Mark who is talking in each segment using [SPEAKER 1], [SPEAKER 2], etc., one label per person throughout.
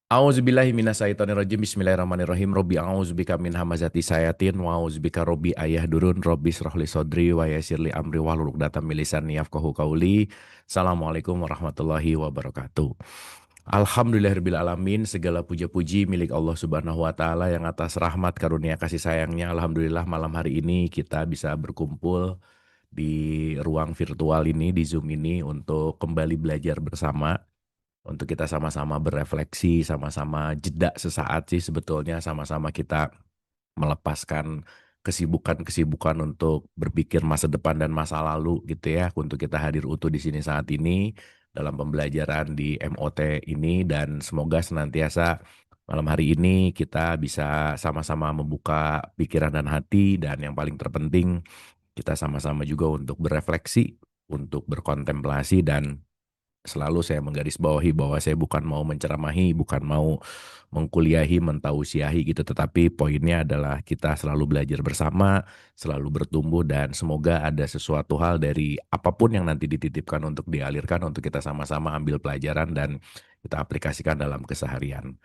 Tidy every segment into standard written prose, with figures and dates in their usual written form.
[SPEAKER 1] A'udzubillahi minasyaitonirrajim. Bismillahirrahmanirrahim. Robbi a'udzubika min hamazati sayatin wa a'udzubika robbi ayahdurun. Robbi shrahli sodri wa yassirli amri wahlul 'uqdatam min lisani yafqahu qauli. Assalamualaikum warahmatullahi wabarakatuh. Alhamdulillahirabbil alamin. Segala puja-puji milik Allah Subhanahu wa taala yang atas rahmat karunia kasih sayangnya. Alhamdulillah malam hari ini kita bisa berkumpul di ruang virtual ini, di Zoom ini untuk kembali belajar bersama, untuk kita sama-sama berefleksi, sama-sama jeda sesaat sih sebetulnya, sama-sama kita melepaskan kesibukan-kesibukan untuk berpikir masa depan dan masa lalu gitu ya, untuk kita hadir utuh di sini saat ini dalam pembelajaran di MOT ini, dan semoga senantiasa malam hari ini kita bisa sama-sama membuka pikiran dan hati, dan yang paling terpenting kita sama-sama juga untuk berefleksi, untuk berkontemplasi, dan selalu saya menggarisbawahi bahwa saya bukan mau menceramahi, bukan mau mengkuliahi, mentausiahi gitu, tetapi poinnya adalah kita selalu belajar bersama, selalu bertumbuh, dan semoga ada sesuatu hal dari apapun yang nanti dititipkan untuk dialirkan, untuk kita sama-sama ambil pelajaran dan kita aplikasikan dalam keseharian.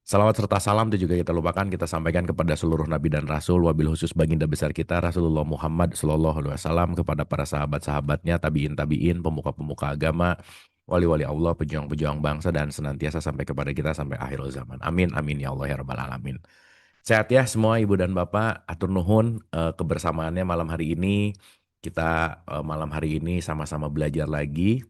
[SPEAKER 1] Salawat serta salam itu juga kita lupakan, kita sampaikan kepada seluruh nabi dan rasul, wabil khusus baginda besar kita Rasulullah Muhammad Sallallahu Alaihi Wasallam, kepada para sahabat-sahabatnya, tabiin-tabiin, pemuka-pemuka agama, wali-wali Allah, pejuang-pejuang bangsa, dan senantiasa sampai kepada kita sampai akhir zaman. Amin, amin ya Allah ya Rabbal Alamin. Sehat ya semua ibu dan bapak, atur nuhun kebersamaannya malam hari ini. Kita malam hari ini sama-sama belajar lagi,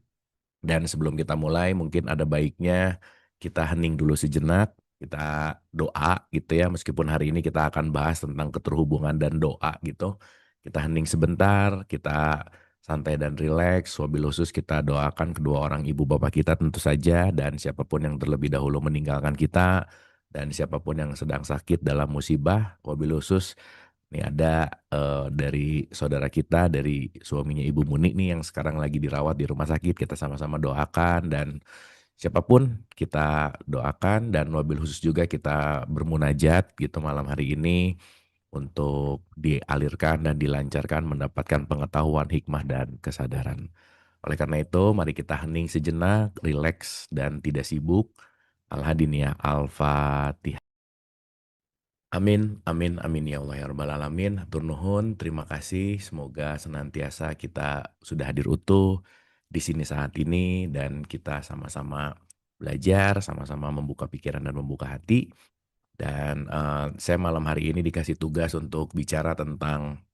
[SPEAKER 1] dan sebelum kita mulai mungkin ada baiknya kita hening dulu sejenak, kita doa gitu ya, meskipun hari ini kita akan bahas tentang keterhubungan dan doa gitu. Kita hening sebentar, kita santai dan rileks, wabil khusus kita doakan kedua orang ibu bapak kita tentu saja, dan siapapun yang terlebih dahulu meninggalkan kita, dan siapapun yang sedang sakit dalam musibah, wabil khusus ini ada dari saudara kita, dari suaminya Ibu Muni nih yang sekarang lagi dirawat di rumah sakit. Kita sama-sama doakan, dan siapapun kita doakan, dan wabil khusus juga kita bermunajat gitu malam hari ini untuk dialirkan dan dilancarkan mendapatkan pengetahuan, hikmah, dan kesadaran. Oleh karena itu, mari kita hening sejenak, rileks, dan tidak sibuk. Al-Hadiniyah, Al-Fatihah. Amin, amin, amin ya Allah ya Rabbal Alamin. Hatur nuhun, terima kasih. Semoga senantiasa kita sudah hadir utuh di sini saat ini, dan kita sama-sama belajar, sama-sama membuka pikiran dan membuka hati. Dan saya malam hari ini dikasih tugas untuk bicara tentang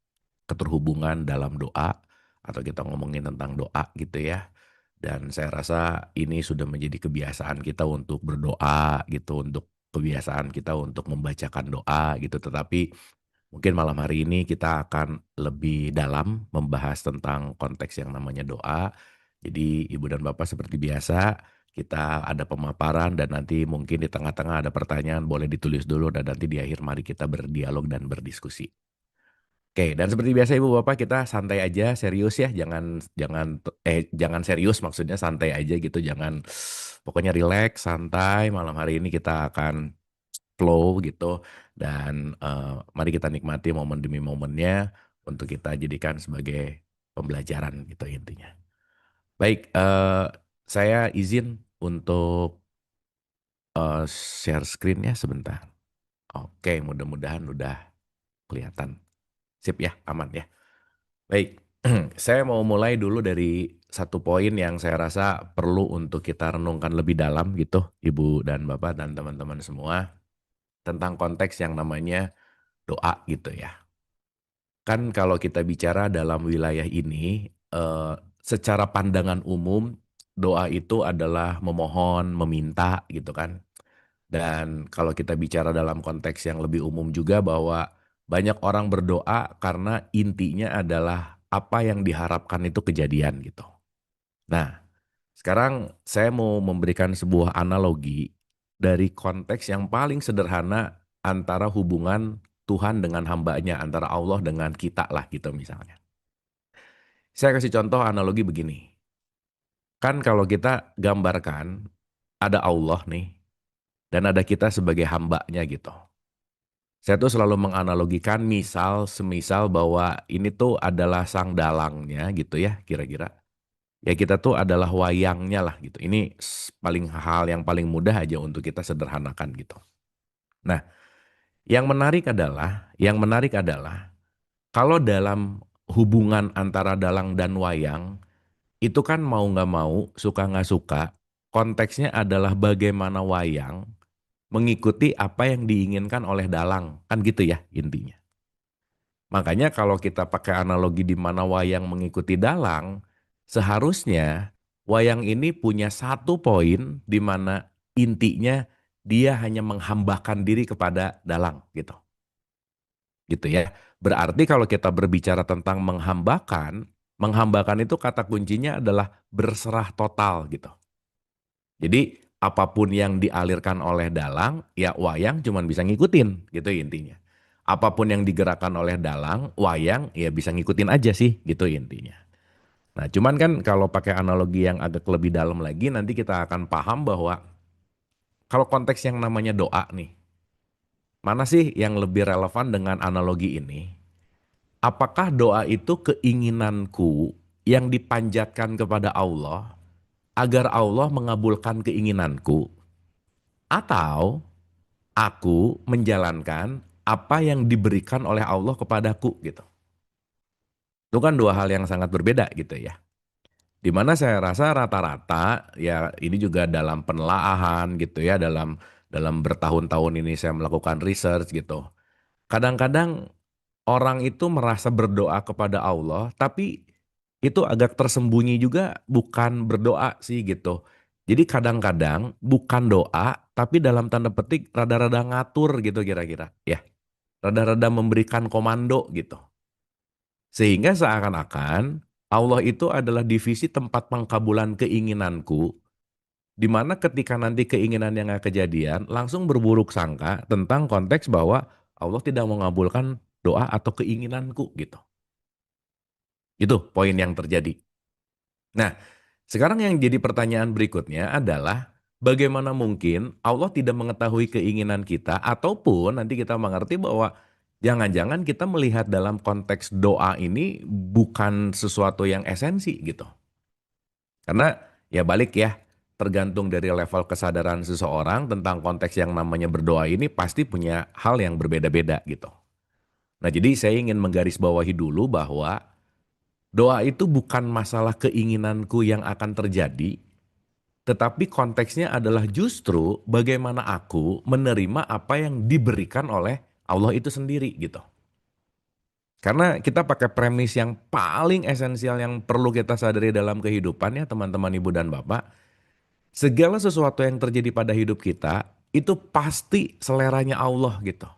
[SPEAKER 1] keterhubungan dalam doa, atau kita ngomongin tentang doa gitu ya. Dan saya rasa ini sudah menjadi kebiasaan kita untuk berdoa gitu, untuk kebiasaan kita untuk membacakan doa gitu. Tetapi mungkin malam hari ini kita akan lebih dalam membahas tentang konteks yang namanya doa. Jadi ibu dan bapak seperti biasa, kita ada pemaparan, dan nanti mungkin di tengah-tengah ada pertanyaan, boleh ditulis dulu, dan nanti di akhir mari kita berdialog dan berdiskusi. Oke, dan seperti biasa ibu bapak, kita santai aja, serius ya, jangan jangan jangan serius, maksudnya santai aja gitu, jangan, pokoknya rileks, santai. Malam hari ini kita akan flow gitu, dan mari kita nikmati momen demi momennya untuk kita jadikan sebagai pembelajaran gitu intinya. Baik, saya izin untuk share screen-nya sebentar. Oke, mudah-mudahan udah kelihatan. Sip ya, aman ya. Baik, saya mau mulai dulu dari satu poin yang saya rasa perlu untuk kita renungkan lebih dalam gitu, Ibu dan Bapak dan teman-teman semua, tentang konteks yang namanya doa gitu ya. Kan kalau kita bicara dalam wilayah ini, secara pandangan umum, doa itu adalah memohon, meminta gitu kan. Dan kalau kita bicara dalam konteks yang lebih umum juga, bahwa banyak orang berdoa karena intinya adalah apa yang diharapkan itu kejadian gitu. Nah, sekarang saya mau memberikan sebuah analogi dari konteks yang paling sederhana antara hubungan Tuhan dengan hambanya, antara Allah dengan kita lah gitu misalnya. Saya kasih contoh analogi begini. Kan kalau kita gambarkan ada Allah nih, dan ada kita sebagai hambanya gitu. Saya tuh selalu menganalogikan semisal bahwa ini tuh adalah sang dalangnya gitu ya kira-kira. Ya kita tuh adalah wayangnya lah gitu. Ini paling hal yang paling mudah aja untuk kita sederhanakan gitu. Nah, yang menarik adalah kalau dalam hubungan antara dalang dan wayang itu kan mau nggak mau, suka nggak suka, konteksnya adalah bagaimana wayang mengikuti apa yang diinginkan oleh dalang, kan gitu ya intinya. Makanya kalau kita pakai analogi di mana wayang mengikuti dalang, seharusnya wayang ini punya satu poin di mana intinya dia hanya menghambakan diri kepada dalang gitu. Gitu ya. Berarti kalau kita berbicara tentang menghambakan, menghambakan itu kata kuncinya adalah berserah total gitu. Jadi apapun yang dialirkan oleh dalang, ya wayang cuman bisa ngikutin gitu intinya. Apapun yang digerakkan oleh dalang, wayang ya bisa ngikutin aja sih gitu intinya. Nah cuman kan kalau pakai analogi yang agak lebih dalam lagi nanti kita akan paham bahwa kalau konteks yang namanya doa nih, mana sih yang lebih relevan dengan analogi ini? Apakah doa itu keinginanku yang dipanjatkan kepada Allah agar Allah mengabulkan keinginanku, atau aku menjalankan apa yang diberikan oleh Allah kepadaku gitu. Itu kan dua hal yang sangat berbeda gitu ya. Dimana saya rasa rata-rata ya ini juga dalam penelaahan gitu ya, dalam bertahun-tahun ini saya melakukan research gitu. Kadang-kadang orang itu merasa berdoa kepada Allah, tapi itu agak tersembunyi juga bukan berdoa sih gitu. Jadi kadang-kadang bukan doa, tapi dalam tanda petik rada-rada ngatur gitu kira-kira. Ya, rada-rada memberikan komando gitu. Sehingga seakan-akan Allah itu adalah divisi tempat pengkabulan keinginanku, di mana ketika nanti keinginan yang gak kejadian, langsung berburuk sangka tentang konteks bahwa Allah tidak mengabulkan doa atau keinginanku gitu. Itu poin yang terjadi. Nah, sekarang yang jadi pertanyaan berikutnya adalah bagaimana mungkin Allah tidak mengetahui keinginan kita ataupun nanti kita mengerti bahwa jangan-jangan kita melihat dalam konteks doa ini bukan sesuatu yang esensi gitu. Karena ya balik ya, tergantung dari level kesadaran seseorang tentang konteks yang namanya berdoa ini pasti punya hal yang berbeda-beda gitu. Nah, jadi saya ingin menggarisbawahi dulu bahwa doa itu bukan masalah keinginanku yang akan terjadi, tetapi konteksnya adalah justru bagaimana aku menerima apa yang diberikan oleh Allah itu sendiri gitu. Karena kita pakai premis yang paling esensial yang perlu kita sadari dalam kehidupan ya teman-teman ibu dan bapak. Segala sesuatu yang terjadi pada hidup kita itu pasti seleranya Allah gitu.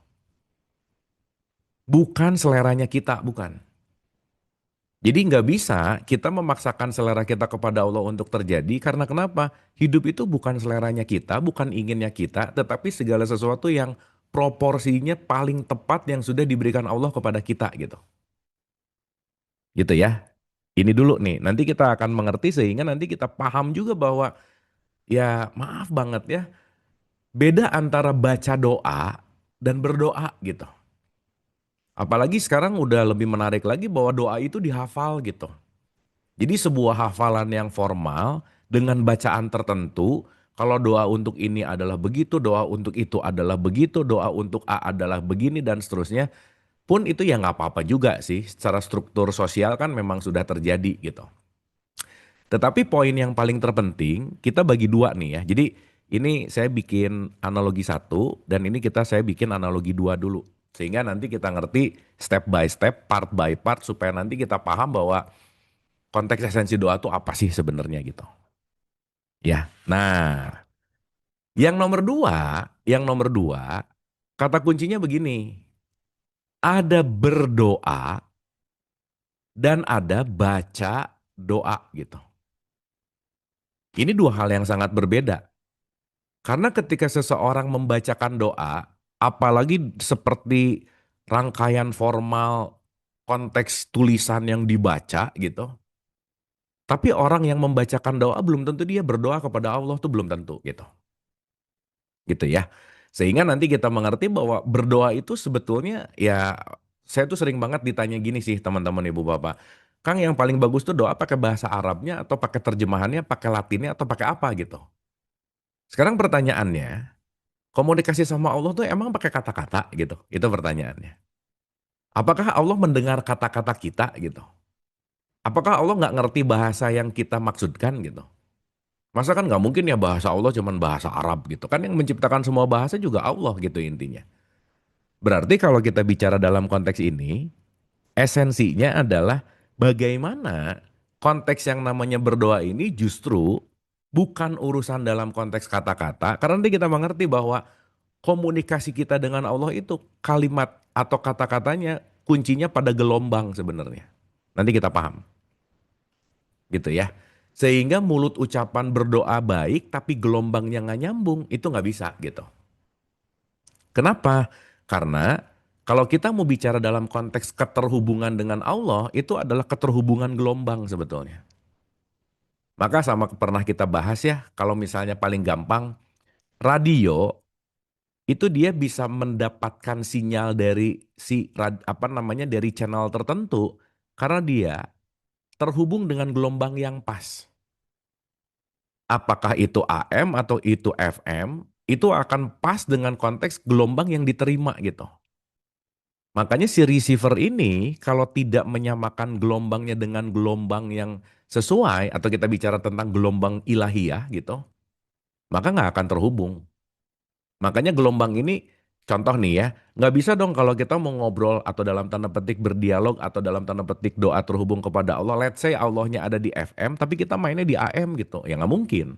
[SPEAKER 1] Bukan seleranya kita, bukan. Jadi nggak bisa kita memaksakan selera kita kepada Allah untuk terjadi karena kenapa? Hidup itu bukan seleranya kita, bukan inginnya kita, tetapi segala sesuatu yang proporsinya paling tepat yang sudah diberikan Allah kepada kita gitu. Gitu ya. Ini dulu nih, nanti kita akan mengerti sehingga nanti kita paham juga bahwa ya maaf banget ya, beda antara baca doa dan berdoa gitu. Apalagi sekarang udah lebih menarik lagi bahwa doa itu dihafal gitu. Jadi sebuah hafalan yang formal dengan bacaan tertentu, kalau doa untuk ini adalah begitu, doa untuk itu adalah begitu, doa untuk A adalah begini dan seterusnya, pun itu ya nggak apa-apa juga sih. Secara struktur sosial kan memang sudah terjadi gitu. Tetapi poin yang paling terpenting kita bagi dua nih ya. Jadi ini saya bikin analogi satu dan ini saya bikin analogi dua dulu. Sehingga nanti kita ngerti step by step, part by part supaya nanti kita paham bahwa konteks esensi doa itu apa sih sebenarnya gitu. Ya, nah yang nomor dua, kata kuncinya begini, ada berdoa dan ada baca doa gitu. Ini dua hal yang sangat berbeda. Karena ketika seseorang membacakan doa, apalagi seperti rangkaian formal konteks tulisan yang dibaca gitu, tapi orang yang membacakan doa belum tentu dia berdoa kepada Allah tuh belum tentu gitu. Gitu ya. Sehingga nanti kita mengerti bahwa berdoa itu sebetulnya ya saya tuh sering banget ditanya gini sih teman-teman ibu bapak. Kang, yang paling bagus tuh doa pakai bahasa Arabnya atau pakai terjemahannya, pakai Latinnya atau pakai apa gitu. Sekarang pertanyaannya, komunikasi sama Allah tuh emang pakai kata-kata gitu? Itu pertanyaannya. Apakah Allah mendengar kata-kata kita gitu? Apakah Allah nggak ngerti bahasa yang kita maksudkan gitu? Masa kan nggak mungkin ya bahasa Allah cuman bahasa Arab gitu. Kan yang menciptakan semua bahasa juga Allah gitu intinya. Berarti kalau kita bicara dalam konteks ini, esensinya adalah bagaimana konteks yang namanya berdoa ini justru bukan urusan dalam konteks kata-kata. Karena nanti kita mengerti bahwa komunikasi kita dengan Allah itu kalimat atau kata-katanya kuncinya pada gelombang sebenarnya. Nanti kita paham gitu ya. Sehingga mulut ucapan berdoa baik tapi gelombangnya nggak nyambung itu nggak bisa gitu. Kenapa? Karena kalau kita mau bicara dalam konteks keterhubungan dengan Allah itu adalah keterhubungan gelombang sebetulnya. Maka sama pernah kita bahas ya kalau misalnya paling gampang radio itu dia bisa mendapatkan sinyal dari apa namanya dari channel tertentu karena dia terhubung dengan gelombang yang pas. Apakah itu AM atau itu FM, itu akan pas dengan konteks gelombang yang diterima gitu. Makanya si receiver ini kalau tidak menyamakan gelombangnya dengan gelombang yang sesuai atau kita bicara tentang gelombang ilahiyah gitu, maka nggak akan terhubung. Makanya gelombang ini contoh nih ya, nggak bisa dong kalau kita mau ngobrol atau dalam tanda petik berdialog atau dalam tanda petik doa terhubung kepada Allah. Let's say Allahnya ada di FM tapi kita mainnya di AM gitu, ya nggak mungkin.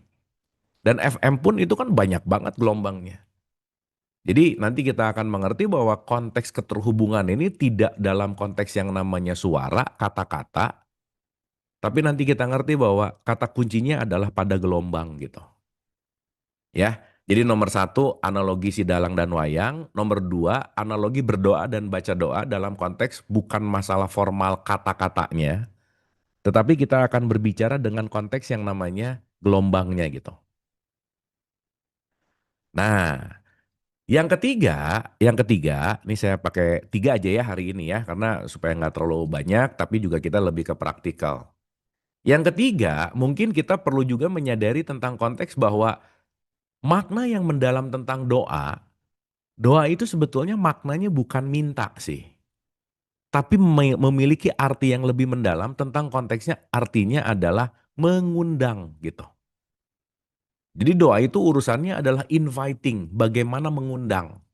[SPEAKER 1] Dan FM pun itu kan banyak banget gelombangnya. Jadi nanti kita akan mengerti bahwa konteks keterhubungan ini tidak dalam konteks yang namanya suara, kata-kata, tapi nanti kita ngerti bahwa kata kuncinya adalah pada gelombang gitu. Ya, jadi nomor satu analogi si dalang dan wayang, nomor dua analogi berdoa dan baca doa dalam konteks bukan masalah formal kata-katanya, tetapi kita akan berbicara dengan konteks yang namanya gelombangnya gitu. Nah, yang ketiga, ini saya pakai tiga aja ya hari ini ya, karena supaya nggak terlalu banyak, tapi juga kita lebih ke praktikal. Yang ketiga, mungkin kita perlu juga menyadari tentang konteks bahwa makna yang mendalam tentang doa, doa itu sebetulnya maknanya bukan minta sih, tapi memiliki arti yang lebih mendalam tentang konteksnya, artinya adalah mengundang gitu. Jadi doa itu urusannya adalah inviting, bagaimana mengundang.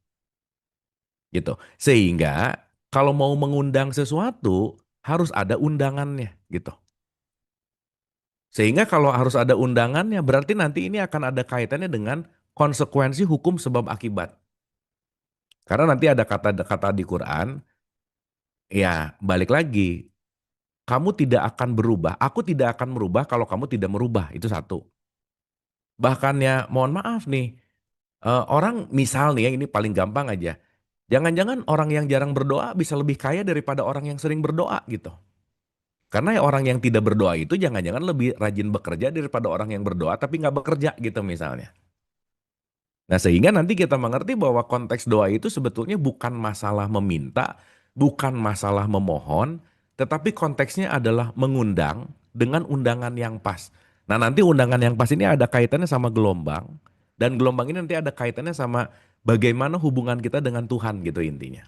[SPEAKER 1] Gitu. Sehingga kalau mau mengundang sesuatu harus ada undangannya gitu. Sehingga kalau harus ada undangannya berarti nanti ini akan ada kaitannya dengan konsekuensi hukum sebab akibat. Karena nanti ada kata-kata di Quran, ya balik lagi, kamu tidak akan berubah, aku tidak akan merubah kalau kamu tidak merubah, itu satu. Bahkan ya mohon maaf nih, orang misal nih ya ini paling gampang aja, jangan-jangan orang yang jarang berdoa bisa lebih kaya daripada orang yang sering berdoa gitu. Karena ya orang yang tidak berdoa itu jangan-jangan lebih rajin bekerja daripada orang yang berdoa tapi nggak bekerja gitu misalnya. Nah sehingga nanti kita mengerti bahwa konteks doa itu sebetulnya bukan masalah meminta, bukan masalah memohon, tetapi konteksnya adalah mengundang dengan undangan yang pas. Nah nanti undangan yang pas ini ada kaitannya sama gelombang, dan gelombang ini nanti ada kaitannya sama bagaimana hubungan kita dengan Tuhan gitu intinya.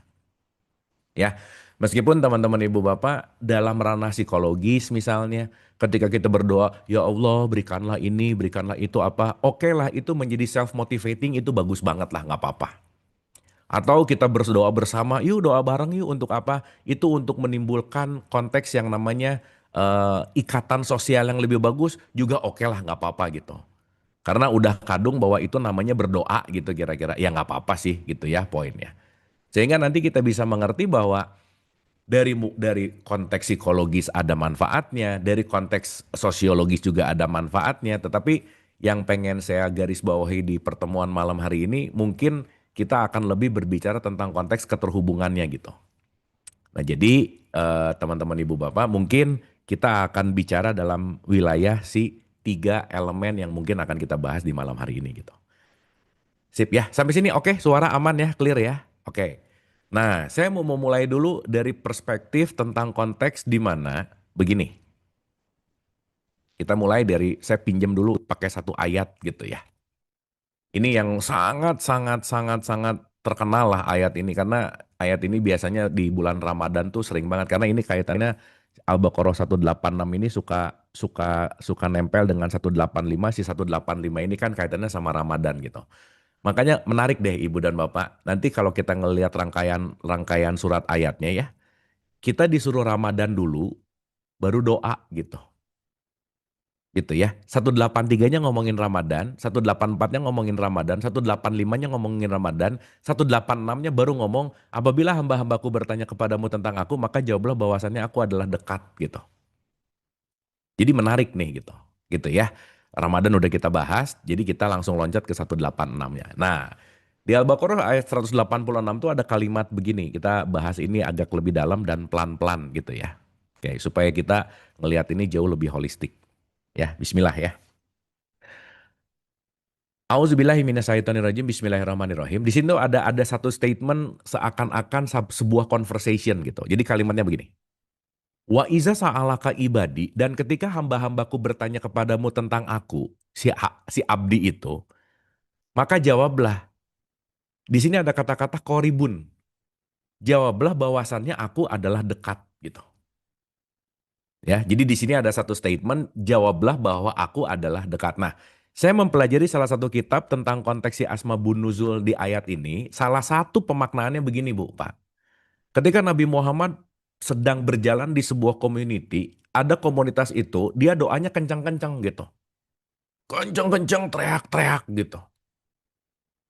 [SPEAKER 1] Ya, meskipun teman-teman ibu bapak dalam ranah psikologis misalnya, ketika kita berdoa, ya Allah berikanlah ini, berikanlah itu apa, oke lah itu menjadi self motivating itu bagus banget lah nggak apa-apa. Atau kita berdoa bersama, yuk doa bareng yuk untuk apa? Itu untuk menimbulkan konteks yang namanya ikatan sosial yang lebih bagus juga oke lah nggak apa-apa gitu. Karena udah kadung bahwa itu namanya berdoa gitu kira-kira. Ya nggak apa-apa sih gitu ya poinnya. Sehingga nanti kita bisa mengerti bahwa dari konteks psikologis ada manfaatnya, dari konteks sosiologis juga ada manfaatnya, tetapi yang pengen saya garis bawahi di pertemuan malam hari ini mungkin kita akan lebih berbicara tentang konteks keterhubungannya gitu. Nah, jadi teman-teman ibu bapak mungkin kita akan bicara dalam wilayah si tiga elemen yang mungkin akan kita bahas di malam hari ini gitu. Sip ya, sampai sini oke, suara aman ya, clear ya. Oke. Nah, saya mau memulai dulu dari perspektif tentang konteks di mana Begini, kita mulai dari saya pinjam dulu pakai satu ayat gitu ya. Ini yang sangat sangat sangat sangat terkenal lah ayat ini karena ayat ini biasanya di bulan Ramadan tuh sering banget karena ini kaitannya Al-Baqarah 186 ini suka suka suka nempel dengan 185, si 185 ini kan kaitannya sama Ramadan gitu. Makanya menarik deh Ibu dan Bapak. Nanti kalau kita ngelihat rangkaian rangkaian surat ayatnya ya, kita disuruh Ramadan dulu baru doa gitu. Gitu ya. 183-nya ngomongin Ramadan, 184-nya ngomongin Ramadan, 185-nya ngomongin Ramadan, 186-nya baru ngomong, apabila hamba-hambaku bertanya kepadamu tentang aku, maka jawablah bahwasannya aku adalah dekat gitu. Jadi menarik nih gitu. Gitu ya. Ramadan udah kita bahas, jadi kita langsung loncat ke 186-nya. Nah, di Al-Baqarah ayat 186 tuh ada kalimat begini, kita bahas ini agak lebih dalam dan pelan-pelan gitu ya. Oke, supaya kita ngelihat ini jauh lebih holistik. Ya, bismillah ya. Auzubillahiminasyaitonirrajim. Bismillahirrahmanirrahim. Di sini tuh ada satu statement seakan-akan sebuah conversation gitu. Jadi kalimatnya begini. Wa iza sa'alaka ibadi, dan ketika hamba-hambaku bertanya kepadamu tentang aku, si abdi itu, maka jawablah. Di sini ada kata-kata koribun. Jawablah bahwasannya aku adalah dekat gitu. Ya, jadi di sini ada satu statement, jawablah bahwa aku adalah dekat. Nah, saya mempelajari salah satu kitab tentang konteks si Asmabun Nuzul di ayat ini. Salah satu pemaknaannya begini, Bu, Pak. Ketika Nabi Muhammad sedang berjalan di sebuah community, ada komunitas itu, dia doanya kencang-kencang gitu. Kencang-kencang, teriak-teriak gitu.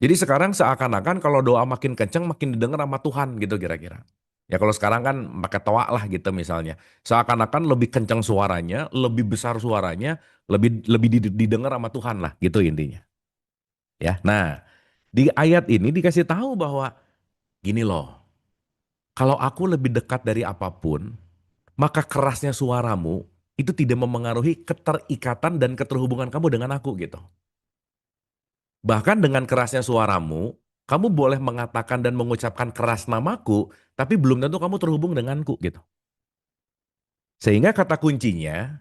[SPEAKER 1] Jadi sekarang seakan-akan kalau doa makin kencang makin didengar sama Tuhan gitu kira-kira. Ya kalau sekarang kan pakai toa lah gitu misalnya. Seakan-akan lebih kencang suaranya, lebih besar suaranya, lebih lebih didengar sama Tuhan lah gitu intinya. Ya. Nah, di ayat ini dikasih tahu bahwa gini loh. Kalau aku lebih dekat dari apapun, maka kerasnya suaramu itu tidak memengaruhi keterikatan dan keterhubungan kamu dengan aku gitu. Bahkan dengan kerasnya suaramu, kamu boleh mengatakan dan mengucapkan keras namaku, tapi belum tentu kamu terhubung denganku gitu. Sehingga kata kuncinya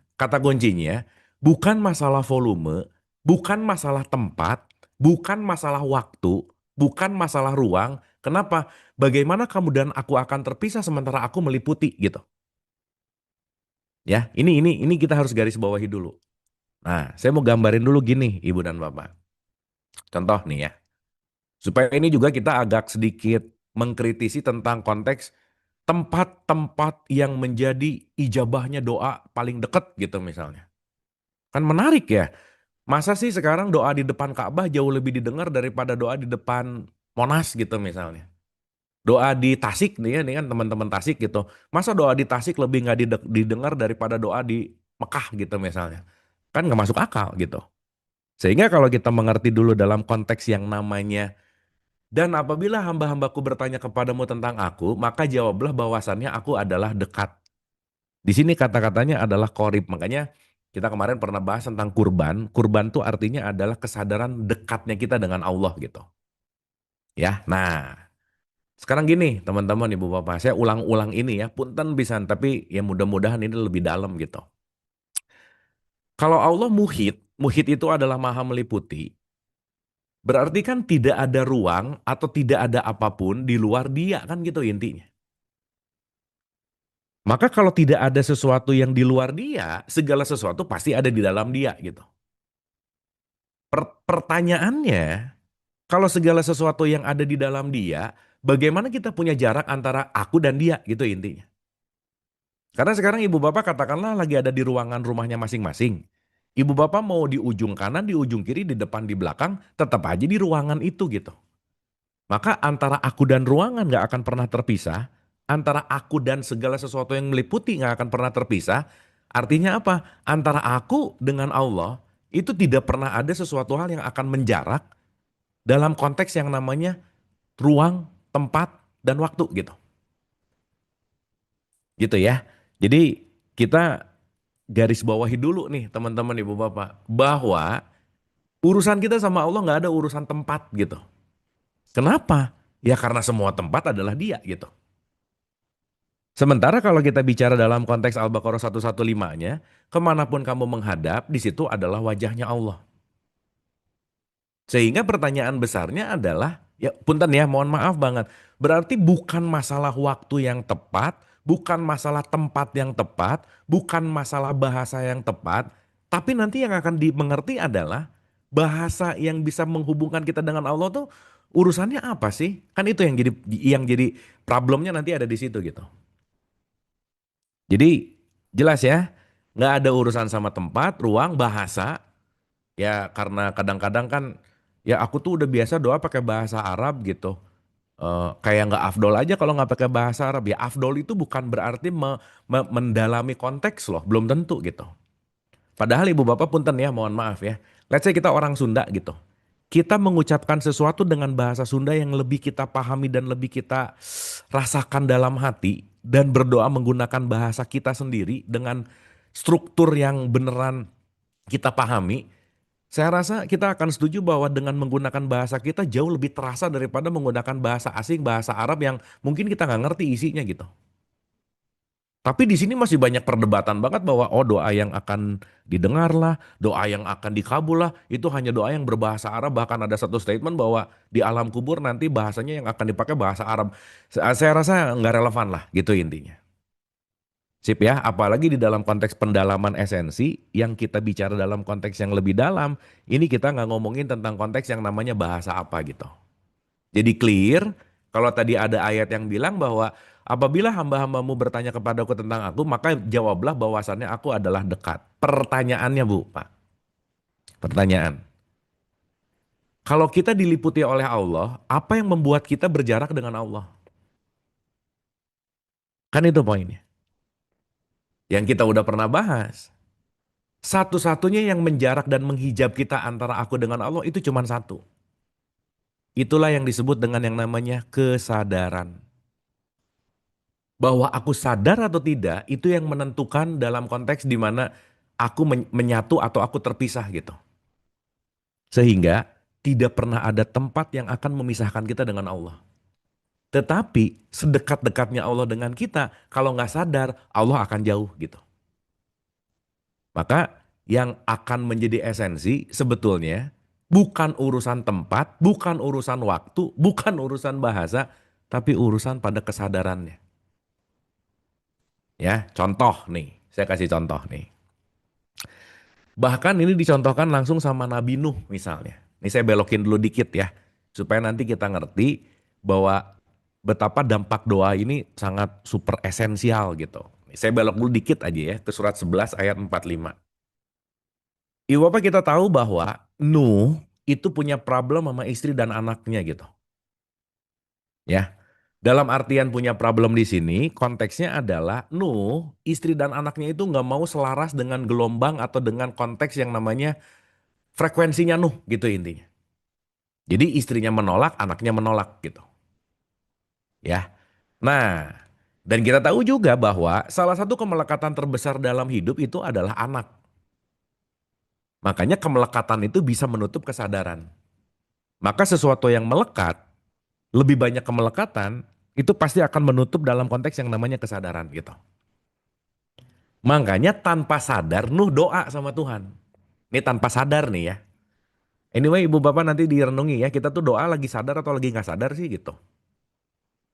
[SPEAKER 1] bukan masalah volume, bukan masalah tempat, bukan masalah waktu, bukan masalah ruang. Kenapa? Bagaimana kamu dan aku akan terpisah sementara aku meliputi gitu. Ya, ini kita harus garis bawahi dulu. Nah, saya mau gambarin dulu gini, Ibu dan Bapak. Contoh nih ya. Supaya ini juga kita agak sedikit mengkritisi tentang konteks tempat-tempat yang menjadi ijabahnya doa paling dekat gitu misalnya. Kan menarik ya. Masa sih sekarang doa di depan Ka'bah jauh lebih didengar daripada doa di depan Monas gitu misalnya. Doa di Tasik nih ya, nih kan teman-teman Tasik gitu. Masa doa di Tasik lebih nggak didengar daripada doa di Mekah gitu misalnya. Kan nggak masuk akal gitu. Sehingga kalau kita mengerti dulu dalam konteks yang namanya dan apabila hamba-hambaku bertanya kepadamu tentang aku, maka jawablah bahwasannya aku adalah dekat. Di sini kata-katanya adalah korib. Makanya kita kemarin pernah bahas tentang kurban. Kurban itu artinya adalah kesadaran dekatnya kita dengan Allah gitu. Ya, nah sekarang gini teman-teman ibu bapak. Saya ulang-ulang ini ya. Punten pisan, tapi ya mudah-mudahan ini lebih dalam gitu. Kalau Allah muhit, muhit itu adalah maha meliputi. Berarti kan tidak ada ruang atau tidak ada apapun di luar dia kan gitu intinya. Maka kalau tidak ada sesuatu yang di luar dia, segala sesuatu pasti ada di dalam dia gitu. Pertanyaannya, kalau segala sesuatu yang ada di dalam dia, bagaimana kita punya jarak antara aku dan dia gitu intinya. Karena sekarang ibu bapak katakanlah lagi ada di ruangan rumahnya masing-masing. Ibu bapak mau di ujung kanan, di ujung kiri, di depan, di belakang, tetap aja di ruangan itu gitu. Maka antara aku dan ruangan gak akan pernah terpisah. Antara aku dan segala sesuatu yang meliputi gak akan pernah terpisah. Artinya apa? Antara aku dengan Allah itu tidak pernah ada sesuatu hal yang akan menjarak dalam konteks yang namanya ruang, tempat, dan waktu gitu. Gitu ya. Jadi kita garis bawahi dulu nih teman-teman ibu bapak. Bahwa urusan kita sama Allah gak ada urusan tempat gitu. Kenapa? Ya karena semua tempat adalah dia gitu. Sementara kalau kita bicara dalam konteks Al-Baqarah 115-nya, kemanapun kamu menghadap, di situ adalah wajahnya Allah. Sehingga pertanyaan besarnya adalah, ya punten ya, mohon maaf banget. Berarti bukan masalah waktu yang tepat, bukan masalah tempat yang tepat, bukan masalah bahasa yang tepat, tapi nanti yang akan dimengerti adalah bahasa yang bisa menghubungkan kita dengan Allah tuh urusannya apa sih? Kan itu yang jadi problemnya nanti ada di situ gitu. Jadi jelas ya, nggak ada urusan sama tempat, ruang, bahasa. Ya karena kadang-kadang kan ya aku tuh udah biasa doa pakai bahasa Arab gitu. Kayak nggak afdol aja kalau nggak pakai bahasa Arab. Ya afdol itu bukan berarti mendalami konteks loh, belum tentu gitu. Padahal ibu bapak punten ya, mohon maaf ya. Let's say kita orang Sunda gitu. Kita mengucapkan sesuatu dengan bahasa Sunda yang lebih kita pahami dan lebih kita rasakan dalam hati. Dan berdoa menggunakan bahasa kita sendiri dengan struktur yang beneran kita pahami. Saya rasa kita akan setuju bahwa dengan menggunakan bahasa kita jauh lebih terasa daripada menggunakan bahasa asing, bahasa Arab yang mungkin kita nggak ngerti isinya gitu. Tapi di sini masih banyak perdebatan banget bahwa oh doa yang akan didengar lah, doa yang akan dikabul lah, itu hanya doa yang berbahasa Arab. Bahkan ada satu statement bahwa di alam kubur nanti bahasanya yang akan dipakai bahasa Arab. Saya rasa nggak relevan lah gitu intinya. Sip ya, apalagi di dalam konteks pendalaman esensi, yang kita bicara dalam konteks yang lebih dalam, ini kita nggak ngomongin tentang konteks yang namanya bahasa apa gitu. Jadi clear, kalau tadi ada ayat yang bilang bahwa apabila hamba-hambamu bertanya kepadaku tentang aku, maka jawablah bahwasannya aku adalah dekat. Pertanyaannya Bu, Pak, pertanyaan. Kalau kita diliputi oleh Allah, apa yang membuat kita berjarak dengan Allah? Kan itu poinnya. Yang kita udah pernah bahas. Satu-satunya yang menjarak dan menghijab kita antara aku dengan Allah itu cuma satu. Itulah yang disebut dengan yang namanya kesadaran. Bahwa aku sadar atau tidak itu yang menentukan dalam konteks di mana aku menyatu atau aku terpisah gitu. Sehingga tidak pernah ada tempat yang akan memisahkan kita dengan Allah. Tetapi sedekat-dekatnya Allah dengan kita, kalau nggak sadar Allah akan jauh gitu. Maka yang akan menjadi esensi sebetulnya bukan urusan tempat, bukan urusan waktu, bukan urusan bahasa, tapi urusan pada kesadarannya. Ya, contoh nih, saya kasih contoh nih. Bahkan ini dicontohkan langsung sama Nabi Nuh misalnya. Ini saya belokin dulu dikit ya, supaya nanti kita ngerti bahwa betapa dampak doa ini sangat super esensial gitu. Saya belok dulu dikit aja ya ke surat 11 ayat 45. Ibu Bapak kita tahu bahwa Nuh itu punya problem sama istri dan anaknya gitu. Ya. Dalam artian punya problem di sini, konteksnya adalah Nuh, istri dan anaknya itu nggak mau selaras dengan gelombang atau dengan konteks yang namanya frekuensinya Nuh gitu intinya. Jadi istrinya menolak, anaknya menolak gitu. Ya. Nah, dan kita tahu juga bahwa salah satu kemelekatan terbesar dalam hidup itu adalah anak. Makanya kemelekatan itu bisa menutup kesadaran. Maka sesuatu yang melekat, lebih banyak kemelekatan, itu pasti akan menutup dalam konteks yang namanya kesadaran gitu. Makanya tanpa sadar Nuh doa sama Tuhan. Ini tanpa sadar nih ya. Anyway ibu bapak nanti direnungi ya, kita tuh doa lagi sadar atau lagi nggak sadar sih gitu.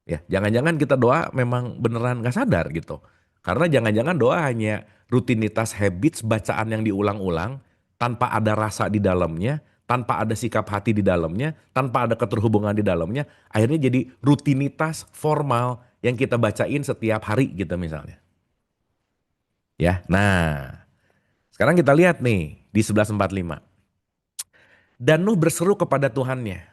[SPEAKER 1] Ya, jangan-jangan kita doa memang beneran nggak sadar gitu. Karena jangan-jangan doa hanya rutinitas habits bacaan yang diulang-ulang tanpa ada rasa di dalamnya, tanpa ada sikap hati di dalamnya, tanpa ada keterhubungan di dalamnya, akhirnya jadi rutinitas formal yang kita bacain setiap hari gitu misalnya. Ya. Nah, sekarang kita lihat nih di 11:45. Dan Nuh berseru kepada Tuhannya.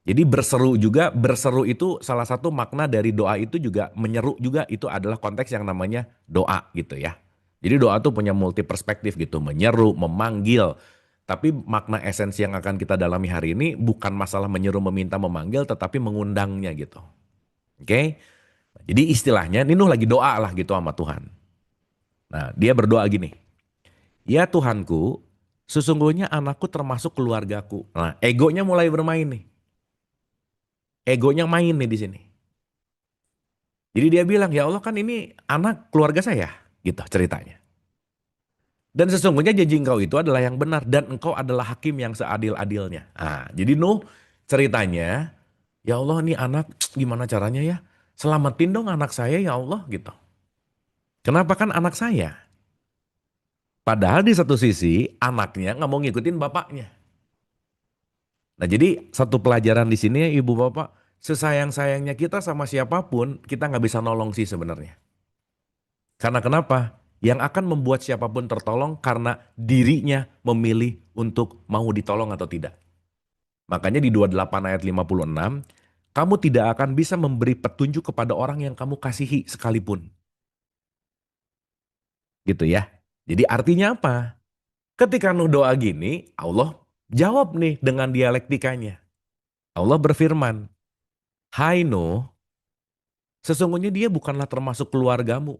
[SPEAKER 1] Jadi berseru juga, berseru itu salah satu makna dari doa itu juga menyeru juga itu adalah konteks yang namanya doa gitu ya. Jadi doa tuh punya multi perspektif gitu, menyeru, memanggil. Tapi makna esensi yang akan kita dalami hari ini bukan masalah menyeru, meminta, memanggil, tetapi mengundangnya gitu. Oke? Jadi istilahnya ini Nuh lagi doa lah gitu sama Tuhan. Nah dia berdoa gini, ya Tuhanku, sesungguhnya anakku termasuk keluargaku. Nah egonya mulai bermain nih. Egonya main nih di sini. Jadi dia bilang, ya Allah kan ini anak keluarga saya, gitu ceritanya. Dan sesungguhnya janji engkau itu adalah yang benar dan engkau adalah hakim yang seadil-adilnya. Nah, jadi Nuh ceritanya, ya Allah nih anak gimana caranya ya? Selamatin dong anak saya ya Allah gitu. Kenapa kan anak saya? Padahal di satu sisi anaknya nggak mau ngikutin bapaknya. Nah jadi satu pelajaran di sini ya ibu bapak, sesayang-sayangnya kita sama siapapun kita nggak bisa nolong sih sebenarnya. Karena kenapa? Yang akan membuat siapapun tertolong karena dirinya memilih untuk mau ditolong atau tidak. Makanya di 28 ayat 56, kamu tidak akan bisa memberi petunjuk kepada orang yang kamu kasihi sekalipun. Gitu ya. Jadi artinya apa? Ketika Nuh doa gini, Allah jawab nih dengan dialektikanya. Allah berfirman, Hai Nuh, sesungguhnya dia bukanlah termasuk keluargamu.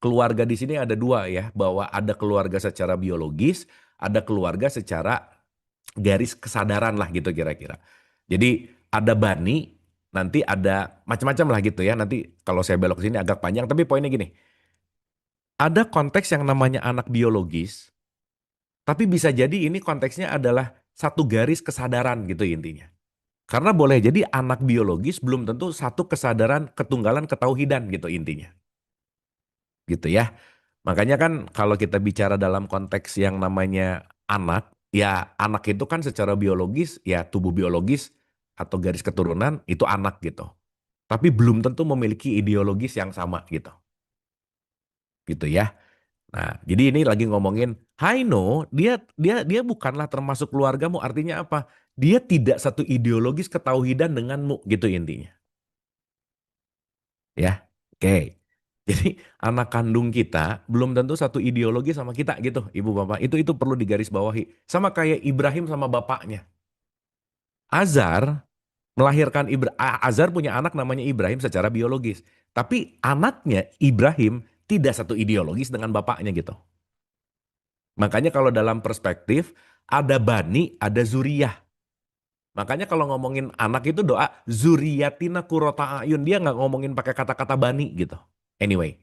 [SPEAKER 1] Keluarga di sini ada dua ya, bahwa ada keluarga secara biologis, ada keluarga secara garis kesadaran lah gitu kira-kira. Jadi ada bani, nanti ada macam-macam lah gitu ya. Nanti kalau saya belok ke sini agak panjang, tapi poinnya gini. Ada konteks yang namanya anak biologis, tapi bisa jadi ini konteksnya adalah satu garis kesadaran gitu intinya. Karena boleh jadi anak biologis belum tentu satu kesadaran ketunggalan ketauhidan gitu intinya. Gitu ya. Makanya kan kalau kita bicara dalam konteks yang namanya anak, ya anak itu kan secara biologis, ya tubuh biologis atau garis keturunan itu anak gitu. Tapi belum tentu memiliki ideologis yang sama gitu. Gitu ya. Nah, jadi ini lagi ngomongin Haino, dia bukanlah termasuk keluargamu, artinya apa? Dia tidak satu ideologis ketauhidan denganmu gitu intinya. Ya. Oke. Jadi anak kandung kita belum tentu satu ideologi sama kita gitu, Ibu Bapak. Itu perlu digarisbawahi. Sama kayak Ibrahim sama bapaknya. Azar Azar punya anak namanya Ibrahim secara biologis. Tapi anaknya Ibrahim tidak satu ideologis dengan bapaknya gitu. Makanya kalau dalam perspektif ada bani, ada zuriyah. Makanya kalau ngomongin anak itu doa zuriyatina kurota ayun. Dia nggak ngomongin pakai kata-kata bani gitu. Anyway.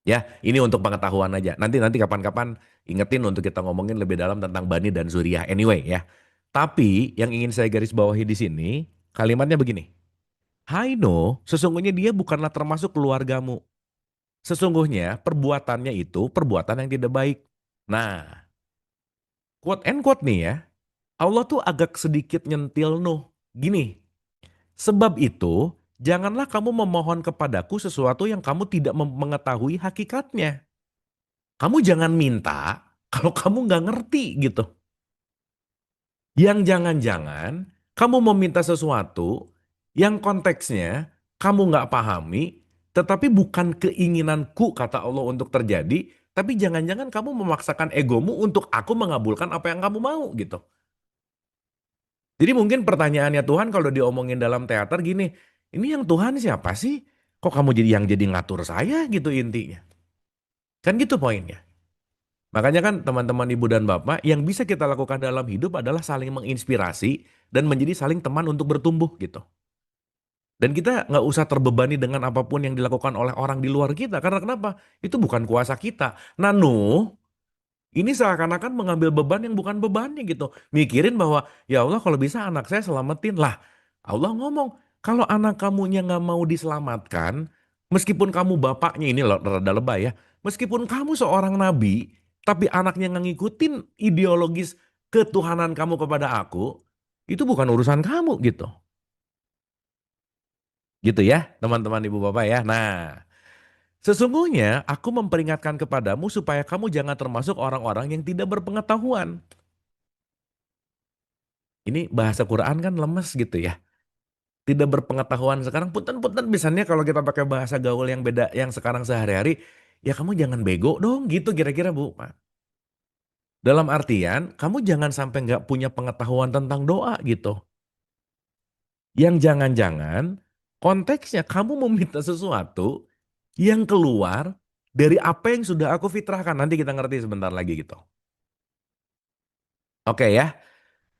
[SPEAKER 1] Ya, ini untuk pengetahuan aja. Nanti nanti kapan-kapan ingetin untuk kita ngomongin lebih dalam tentang Bani dan Suriah. Anyway ya. Tapi yang ingin saya garis bawahi di sini, kalimatnya begini. Hai no, sesungguhnya dia bukanlah termasuk keluargamu. Sesungguhnya perbuatannya itu perbuatan yang tidak baik. Nah, quote and quote nih ya. Allah tuh agak sedikit nyentil Nuh. Gini, sebab itu janganlah kamu memohon kepadaku sesuatu yang kamu tidak mengetahui hakikatnya. Kamu jangan minta kalau kamu nggak ngerti gitu. Yang jangan-jangan kamu meminta sesuatu yang konteksnya kamu nggak pahami, tetapi bukan keinginanku kata Allah untuk terjadi, tapi jangan-jangan kamu memaksakan egomu untuk aku mengabulkan apa yang kamu mau gitu. Jadi mungkin pertanyaannya Tuhan kalau diomongin dalam teater gini, ini yang Tuhan siapa sih? Kok kamu jadi yang jadi ngatur saya gitu intinya. Kan gitu poinnya. Makanya kan teman-teman ibu dan bapak yang bisa kita lakukan dalam hidup adalah saling menginspirasi dan menjadi saling teman untuk bertumbuh gitu. Dan kita nggak usah terbebani dengan apapun yang dilakukan oleh orang di luar kita. Karena kenapa? Itu bukan kuasa kita. Nanu, ini seakan-akan mengambil beban yang bukan bebannya gitu. Mikirin bahwa ya Allah kalau bisa anak saya selamatin. Lah Allah ngomong kalau anak kamunya nggak mau diselamatkan. Meskipun kamu bapaknya ini loh rada lebay ya. Meskipun kamu seorang nabi. Tapi anaknya nggak ngikutin ideologis ketuhanan kamu kepada aku. Itu bukan urusan kamu gitu. Gitu ya teman-teman ibu bapak ya. Nah sesungguhnya aku memperingatkan kepadamu supaya kamu jangan termasuk orang-orang yang tidak berpengetahuan. Ini bahasa Quran kan lemes gitu ya. Tidak berpengetahuan sekarang punten-punten misalnya kalau kita pakai bahasa gaul yang beda yang sekarang sehari-hari. Ya kamu jangan bego dong gitu kira-kira Bu. Dalam artian kamu jangan sampai nggak punya pengetahuan tentang doa gitu. Yang jangan-jangan konteksnya kamu meminta sesuatu yang keluar dari apa yang sudah aku fitrahkan. Nanti kita ngerti sebentar lagi gitu. Oke ya.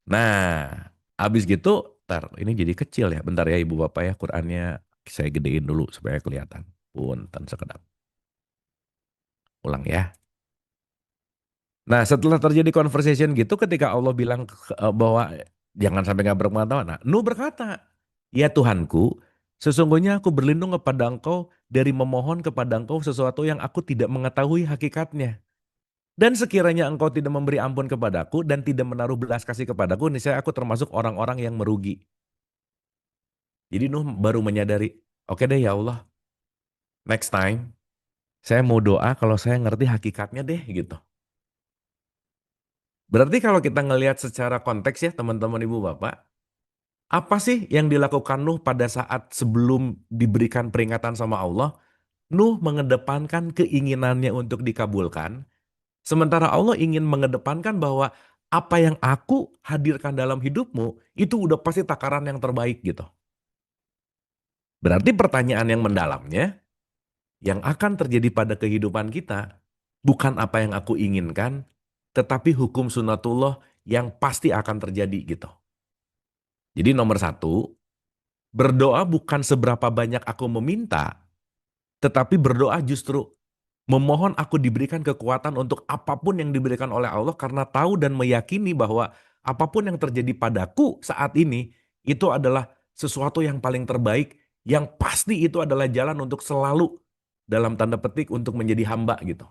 [SPEAKER 1] Nah, habis gitu, ntar ini jadi kecil ya. Bentar ya Ibu Bapak ya Qurannya. Saya gedein dulu supaya kelihatan. Punten sekedap. Ulang ya. Nah, setelah terjadi conversation gitu, ketika Allah bilang bahwa jangan sampai nggak berpengetahuan. Nah, Nuh berkata, ya Tuhanku, sesungguhnya aku berlindung kepada Engkau dari memohon kepada Engkau sesuatu yang aku tidak mengetahui hakikatnya. Dan sekiranya Engkau tidak memberi ampun kepadaku dan tidak menaruh belas kasih kepadaku, niscaya aku termasuk orang-orang yang merugi. Jadi Nuh baru menyadari, oke deh ya Allah, next time saya mau doa kalau saya ngerti hakikatnya deh gitu. Berarti kalau kita ngelihat secara konteks ya teman-teman ibu bapak, apa sih yang dilakukan Nuh pada saat sebelum diberikan peringatan sama Allah? Nuh mengedepankan keinginannya untuk dikabulkan, sementara Allah ingin mengedepankan bahwa apa yang aku hadirkan dalam hidupmu itu udah pasti takaran yang terbaik gitu. Berarti pertanyaan yang mendalamnya, yang akan terjadi pada kehidupan kita bukan apa yang aku inginkan, tetapi hukum sunatullah yang pasti akan terjadi gitu. Jadi nomor satu, berdoa bukan seberapa banyak aku meminta, tetapi berdoa justru memohon aku diberikan kekuatan untuk apapun yang diberikan oleh Allah karena tahu dan meyakini bahwa apapun yang terjadi padaku saat ini itu adalah sesuatu yang paling terbaik, yang pasti itu adalah jalan untuk selalu dalam tanda petik untuk menjadi hamba gitu.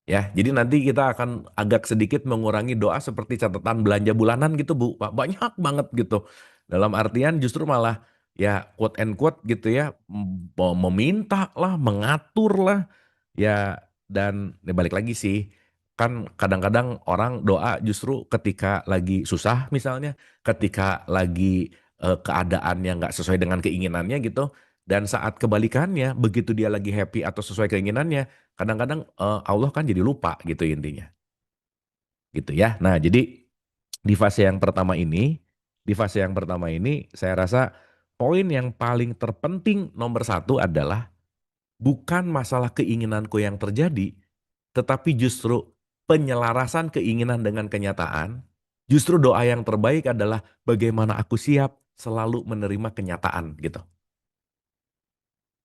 [SPEAKER 1] Ya, jadi nanti kita akan agak sedikit mengurangi doa seperti catatan belanja bulanan gitu Bu, Pak. Banyak banget gitu. Dalam artian justru malah ya quote and quote gitu ya, meminta lah, mengatur lah. Ya dan ya balik lagi sih, kan kadang-kadang orang doa justru ketika lagi susah misalnya, ketika lagi keadaan yang nggak sesuai dengan keinginannya gitu. Dan saat kebalikannya, begitu dia lagi happy atau sesuai keinginannya, kadang-kadang Allah kan jadi lupa gitu intinya. Gitu ya. Nah, jadi di fase yang pertama ini, saya rasa poin yang paling terpenting nomor satu adalah bukan masalah keinginanku yang terjadi, tetapi justru penyelarasan keinginan dengan kenyataan. Justru doa yang terbaik adalah bagaimana aku siap selalu menerima kenyataan gitu.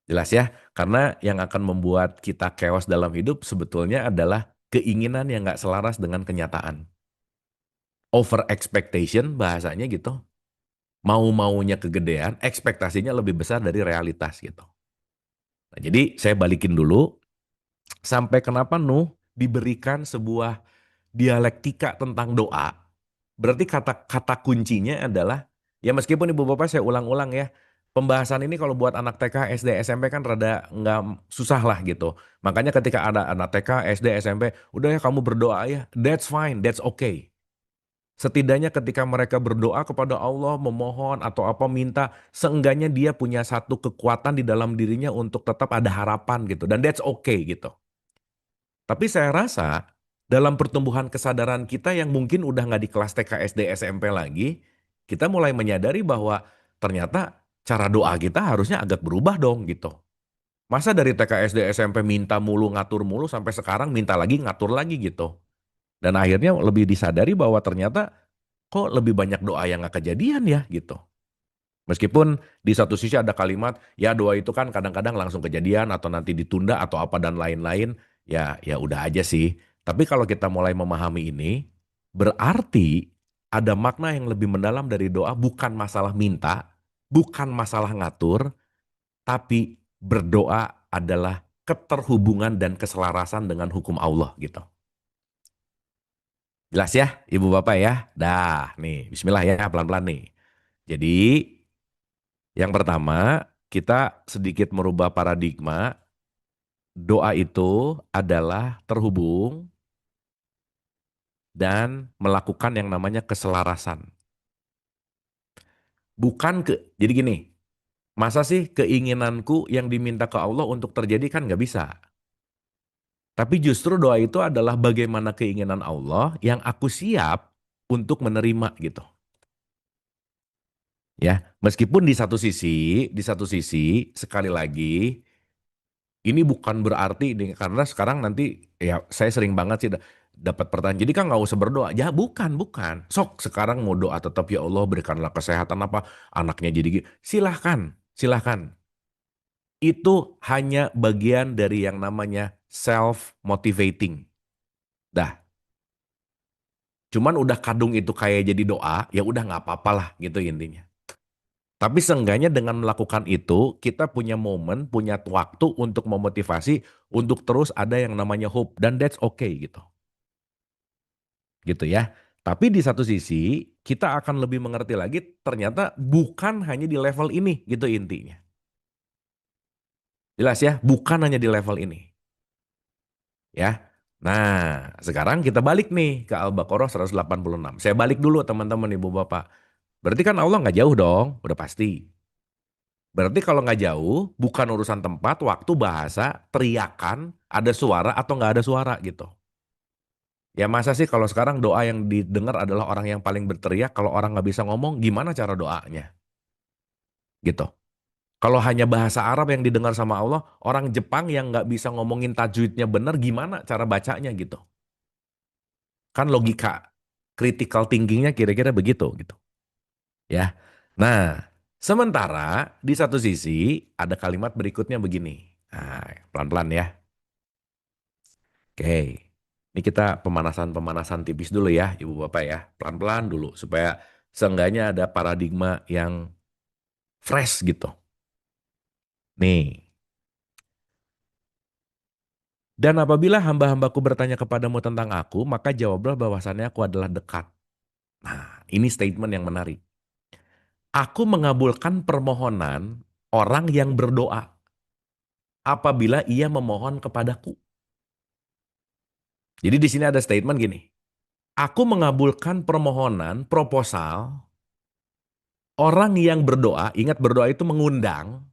[SPEAKER 1] Jelas ya, karena yang akan membuat kita chaos dalam hidup sebetulnya adalah keinginan yang nggak selaras dengan kenyataan. Over expectation bahasanya gitu. Mau-maunya kegedean, ekspektasinya lebih besar dari realitas gitu. Nah, jadi saya balikin dulu, sampai kenapa Nuh diberikan sebuah dialektika tentang doa. Berarti kata kuncinya adalah, ya meskipun ibu bapak saya ulang-ulang ya, pembahasan ini kalau buat anak TK, SD, SMP kan rada nggak susah lah gitu. Makanya ketika ada anak TK, SD, SMP, udah ya kamu berdoa ya, that's fine, that's okay. Setidaknya ketika mereka berdoa kepada Allah, memohon atau apa minta, seenggaknya dia punya satu kekuatan di dalam dirinya untuk tetap ada harapan gitu. Dan that's okay gitu. Tapi saya rasa dalam pertumbuhan kesadaran kita yang mungkin udah nggak di kelas TK, SD, SMP lagi, kita mulai menyadari bahwa ternyata cara doa kita harusnya agak berubah dong gitu. Masa dari TK, SD, SMP minta mulu, ngatur mulu, sampai sekarang minta lagi, ngatur lagi gitu. Dan akhirnya lebih disadari bahwa ternyata kok lebih banyak doa yang nggak kejadian ya gitu. Meskipun di satu sisi ada kalimat, ya doa itu kan kadang-kadang langsung kejadian atau nanti ditunda atau apa dan lain-lain, ya udah aja sih. Tapi kalau kita mulai memahami ini, berarti ada makna yang lebih mendalam dari doa, bukan masalah minta, bukan masalah ngatur, tapi berdoa adalah keterhubungan dan keselarasan dengan hukum Allah gitu. Jelas ya, Ibu Bapak ya? Dah, nih, bismillah ya, pelan-pelan nih. Jadi yang pertama, kita sedikit merubah paradigma. Doa itu adalah terhubung dan melakukan yang namanya keselarasan. Jadi gini, masa sih keinginanku yang diminta ke Allah untuk terjadi kan nggak bisa. Tapi justru doa itu adalah bagaimana keinginan Allah yang aku siap untuk menerima gitu. Ya, meskipun di satu sisi sekali lagi ini bukan berarti ini karena sekarang nanti ya saya sering banget sih dapat pertanyaan. Jadi kan nggak usah berdoa. Ya Sok sekarang mau doa tetap ya Allah berikanlah kesehatan apa anaknya jadi silahkan. silahkan. Itu hanya bagian dari yang namanya self-motivating. Dah, cuman udah kadung itu kayak jadi doa, ya udah nggak apa-apa lah gitu intinya. Tapi seenggaknya dengan melakukan itu, kita punya momen, punya waktu untuk memotivasi, untuk terus ada yang namanya hope. Dan that's okay gitu. Gitu ya. Tapi di satu sisi, kita akan lebih mengerti lagi, ternyata bukan hanya di level ini gitu intinya. Jelas ya, bukan hanya di level ini. Ya. Nah, sekarang kita balik nih ke Al-Baqarah 186. Saya balik dulu teman-teman ibu bapak. Berarti kan Allah nggak jauh dong, udah pasti. Berarti kalau nggak jauh, bukan urusan tempat, waktu, bahasa, teriakan, ada suara atau nggak ada suara gitu. Ya masa sih kalau sekarang doa yang didengar adalah orang yang paling berteriak, kalau orang nggak bisa ngomong, gimana cara doanya? Gitu. Kalau hanya bahasa Arab yang didengar sama Allah, orang Jepang yang nggak bisa ngomongin tajwidnya benar, gimana cara bacanya gitu. Kan logika critical thinkingnya kira-kira begitu gitu. Ya. Nah, sementara di satu sisi ada kalimat berikutnya begini. Nah, pelan-pelan ya. Oke. Ini kita pemanasan-pemanasan tipis dulu ya, Ibu Bapak ya. Pelan-pelan dulu supaya seenggaknya ada paradigma yang fresh gitu. Nih. Dan apabila hamba-hambaku bertanya kepadamu tentang aku, maka jawablah bahwasannya aku adalah dekat. Nah, ini statement yang menarik. Aku mengabulkan permohonan orang yang berdoa apabila ia memohon kepadaku. Jadi di sini ada statement gini. Aku mengabulkan permohonan, proposal, orang yang berdoa, ingat berdoa itu mengundang,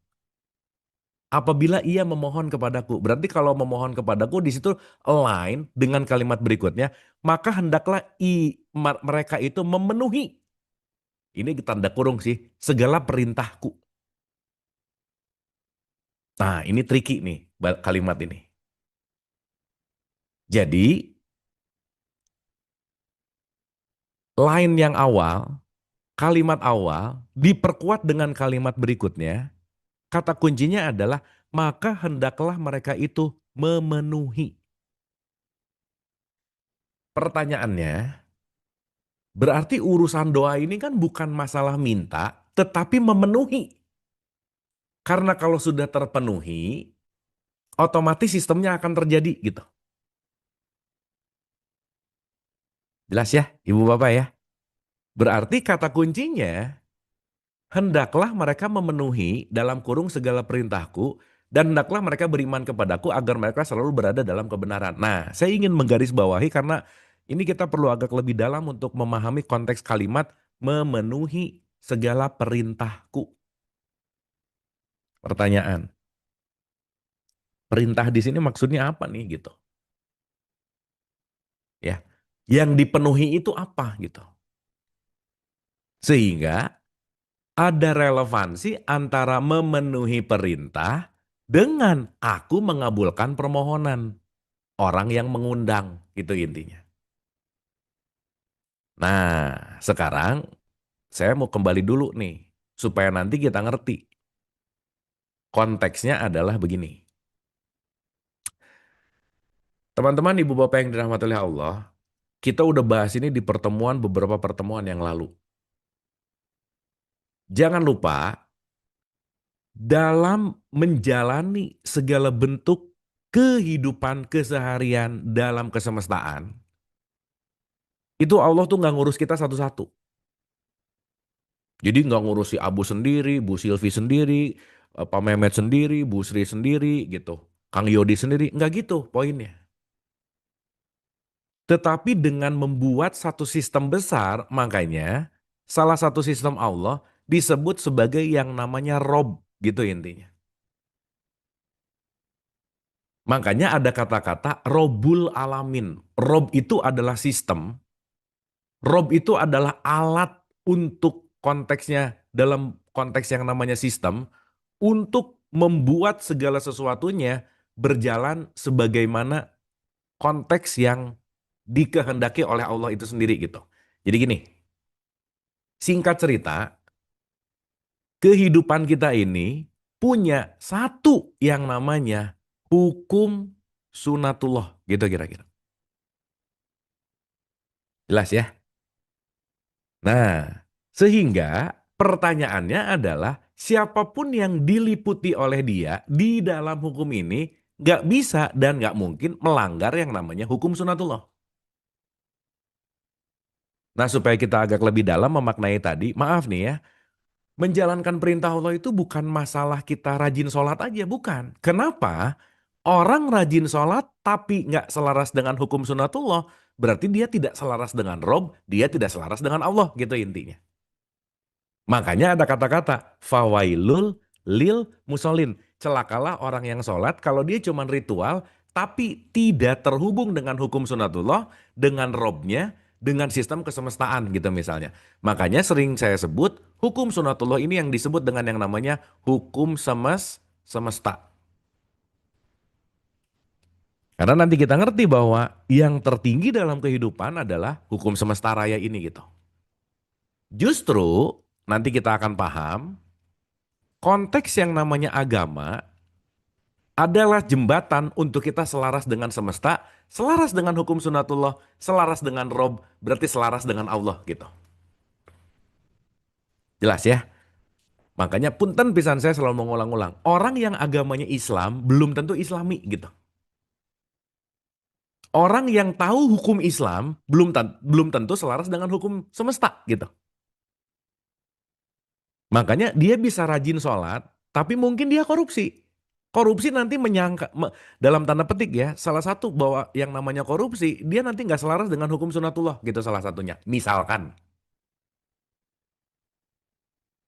[SPEAKER 1] apabila ia memohon kepadaku. Berarti kalau memohon kepadaku di situ align dengan kalimat berikutnya, maka hendaklah mereka itu memenuhi, ini tanda kurung sih, segala perintahku. Nah ini tricky nih kalimat ini. Jadi line yang awal, kalimat awal diperkuat dengan kalimat berikutnya. Kata kuncinya adalah maka hendaklah mereka itu memenuhi. Pertanyaannya, berarti urusan doa ini kan bukan masalah minta, tetapi memenuhi. Karena kalau sudah terpenuhi, otomatis sistemnya akan terjadi gitu. Jelas ya, Ibu Bapak ya? Berarti kata kuncinya, hendaklah mereka memenuhi dalam kurung segala perintahku, dan hendaklah mereka beriman kepadaku agar mereka selalu berada dalam kebenaran. Nah, saya ingin menggarisbawahi karena ini kita perlu agak lebih dalam untuk memahami konteks kalimat memenuhi segala perintahku. Pertanyaan, perintah di sini maksudnya apa nih gitu? Ya, yang dipenuhi itu apa gitu? Sehingga ada relevansi antara memenuhi perintah dengan aku mengabulkan permohonan orang yang mengundang, itu intinya. Nah, sekarang saya mau kembali dulu nih, supaya nanti kita ngerti. Konteksnya adalah begini. Teman-teman, ibu bapak yang dirahmati oleh Allah, kita udah bahas ini di beberapa pertemuan yang lalu. Jangan lupa, dalam menjalani segala bentuk kehidupan keseharian dalam kesemestaan, itu Allah tuh nggak ngurus kita satu-satu. Jadi nggak ngurus si Abu sendiri, Bu Silvi sendiri, Pak Mehmet sendiri, Bu Sri sendiri gitu. Kang Yodi sendiri, nggak gitu poinnya. Tetapi dengan membuat satu sistem besar, makanya salah satu sistem Allah disebut sebagai yang namanya Rob, gitu intinya. Makanya ada kata-kata Robul Alamin. Rob itu adalah sistem, Rob itu adalah alat untuk konteksnya, dalam konteks yang namanya sistem, untuk membuat segala sesuatunya berjalan sebagaimana konteks yang dikehendaki oleh Allah itu sendiri gitu. Jadi gini, singkat cerita, Kehidupan kita ini punya satu yang namanya hukum sunatullah, gitu kira-kira. Jelas ya? Nah, sehingga pertanyaannya adalah siapapun yang diliputi oleh dia di dalam hukum ini nggak bisa dan nggak mungkin melanggar yang namanya hukum sunatullah. Nah, supaya kita agak lebih dalam memaknai tadi, maaf nih ya, menjalankan perintah Allah itu bukan masalah kita rajin sholat aja, bukan. Kenapa? Orang rajin sholat tapi nggak selaras dengan hukum sunatullah, berarti dia tidak selaras dengan Rob, dia tidak selaras dengan Allah, gitu intinya. Makanya ada kata-kata fawailul lil musolin. Celakalah orang yang sholat kalau dia cuma ritual tapi tidak terhubung dengan hukum sunatullah, dengan robnya, dengan sistem kesemestaan gitu misalnya. Makanya sering saya sebut hukum sunatullah ini yang disebut dengan yang namanya hukum semesta. Karena nanti kita ngerti bahwa yang tertinggi dalam kehidupan adalah hukum semesta raya ini gitu. Justru nanti kita akan paham konteks yang namanya agama adalah jembatan untuk kita selaras dengan semesta, selaras dengan hukum sunatullah, selaras dengan Rob, berarti selaras dengan Allah gitu. Jelas ya? Makanya punten pisan saya selalu mengulang-ulang. Orang yang agamanya Islam belum tentu Islami gitu. Orang yang tahu hukum Islam belum tentu selaras dengan hukum semesta gitu. Makanya dia bisa rajin sholat, tapi mungkin dia korupsi. Korupsi nanti dalam tanda petik ya, salah satu bahwa yang namanya korupsi, dia nanti nggak selaras dengan hukum sunatullah gitu salah satunya. Misalkan,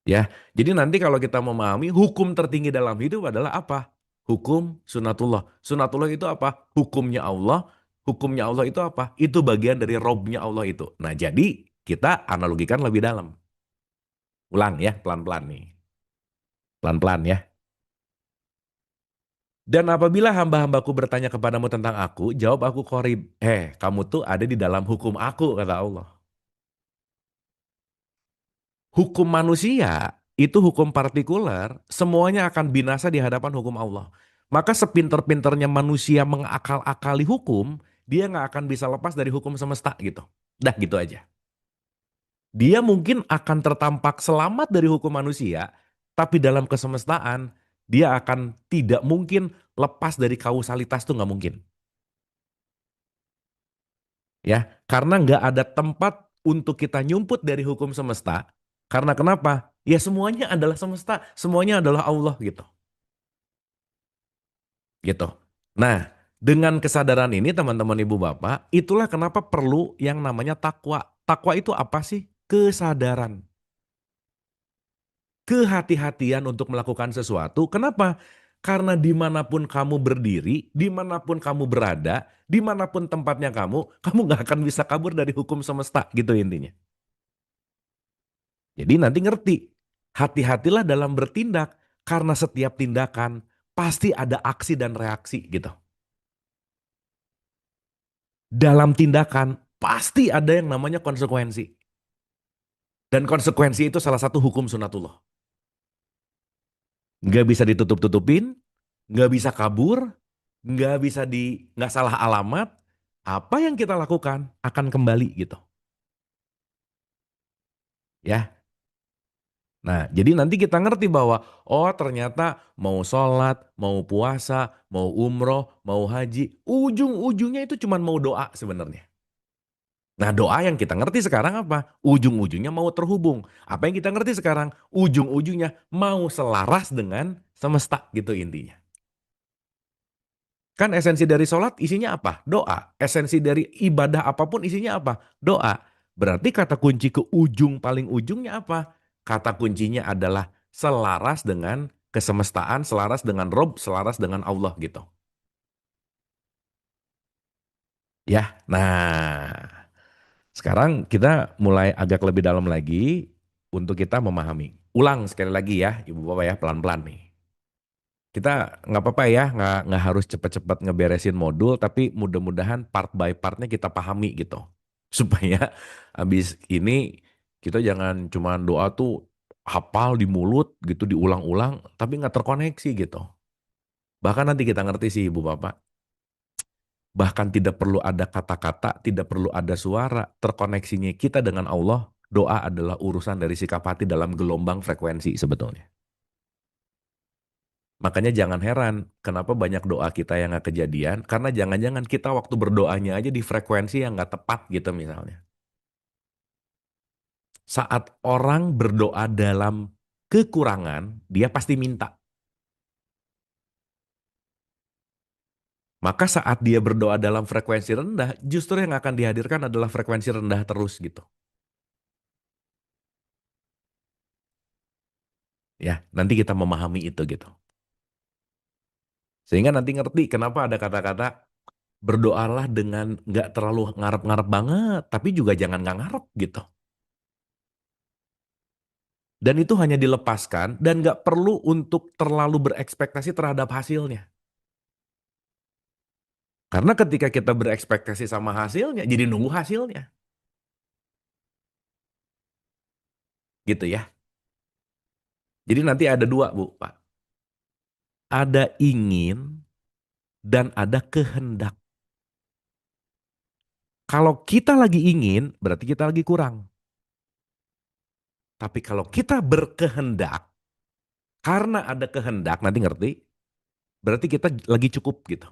[SPEAKER 1] ya. Jadi nanti kalau kita memahami hukum tertinggi dalam hidup adalah apa? Hukum sunatullah. Sunatullah itu apa? Hukumnya Allah. Hukumnya Allah itu apa? Itu bagian dari robnya Allah itu. Nah jadi kita analogikan lebih dalam. Ulang ya, pelan-pelan nih. Pelan-pelan ya. Dan apabila hamba-hambaku bertanya kepadamu tentang aku, jawab aku korib. Kamu tuh ada di dalam hukum aku, kata Allah. Hukum manusia itu hukum partikular, semuanya akan binasa di hadapan hukum Allah. Maka sepinter-pinternya manusia mengakal-akali hukum, dia nggak akan bisa lepas dari hukum semesta gitu. Dah gitu aja. Dia mungkin akan tertampak selamat dari hukum manusia, tapi dalam kesemestaan, dia akan tidak mungkin lepas dari kausalitas tuh nggak mungkin. Ya, karena nggak ada tempat untuk kita nyumput dari hukum semesta. Karena kenapa? Ya semuanya adalah semesta, semuanya adalah Allah gitu. Gitu. Nah, dengan kesadaran ini teman-teman Ibu Bapak, itulah kenapa perlu yang namanya takwa. Takwa itu apa sih? Kesadaran. Kehati-hatian untuk melakukan sesuatu. Kenapa? Karena dimanapun kamu berdiri, dimanapun kamu berada, dimanapun tempatnya kamu nggak akan bisa kabur dari hukum semesta gitu intinya. Jadi nanti ngerti, hati-hatilah dalam bertindak karena setiap tindakan pasti ada aksi dan reaksi gitu. Dalam tindakan pasti ada yang namanya konsekuensi. Dan konsekuensi itu salah satu hukum sunatullah. Nggak bisa ditutup-tutupin, nggak bisa kabur, nggak salah alamat. Apa yang kita lakukan akan kembali gitu. Ya, nah, jadi nanti kita ngerti bahwa oh ternyata mau sholat, mau puasa, mau umroh, mau haji, ujung-ujungnya itu cuma mau doa sebenarnya. Nah doa yang kita ngerti sekarang apa? Ujung-ujungnya mau terhubung. Apa yang kita ngerti sekarang? Ujung-ujungnya mau selaras dengan semesta gitu intinya. Kan esensi dari sholat isinya apa? Doa. Esensi dari ibadah apapun isinya apa? Doa. Berarti kata kunci ke ujung paling ujungnya apa? Kata kuncinya adalah selaras dengan kesemestaan, selaras dengan Rob, selaras dengan Allah gitu. Ya, nah sekarang kita mulai agak lebih dalam lagi untuk kita memahami. Ulang sekali lagi ya, Ibu Bapak ya, pelan-pelan nih. Kita nggak apa-apa ya, nggak harus cepet-cepet ngeberesin modul, tapi mudah-mudahan part by partnya kita pahami gitu. Supaya habis ini kita jangan cuma doa tuh hafal di mulut gitu diulang-ulang tapi nggak terkoneksi gitu. Bahkan nanti kita ngerti sih Ibu Bapak, bahkan tidak perlu ada kata-kata, tidak perlu ada suara, terkoneksinya kita dengan Allah, doa adalah urusan dari sikap hati dalam gelombang frekuensi sebetulnya. Makanya jangan heran kenapa banyak doa kita yang nggak kejadian, karena jangan-jangan kita waktu berdoanya aja di frekuensi yang nggak tepat gitu misalnya. Saat orang berdoa dalam kekurangan, dia pasti minta. Maka saat dia berdoa dalam frekuensi rendah, justru yang akan dihadirkan adalah frekuensi rendah terus gitu. Ya, nanti kita memahami itu gitu. Sehingga nanti ngerti kenapa ada kata-kata berdoalah dengan nggak terlalu ngarep-ngarep banget, tapi juga jangan nggak ngarep gitu. Dan itu hanya dilepaskan dan nggak perlu untuk terlalu berekspektasi terhadap hasilnya. Karena ketika kita berekspektasi sama hasilnya, jadi nunggu hasilnya. Gitu ya. Jadi nanti ada dua, Bu, Pak. Ada ingin dan ada kehendak. Kalau kita lagi ingin, berarti kita lagi kurang. Tapi kalau kita berkehendak, karena ada kehendak, nanti ngerti, berarti kita lagi cukup gitu.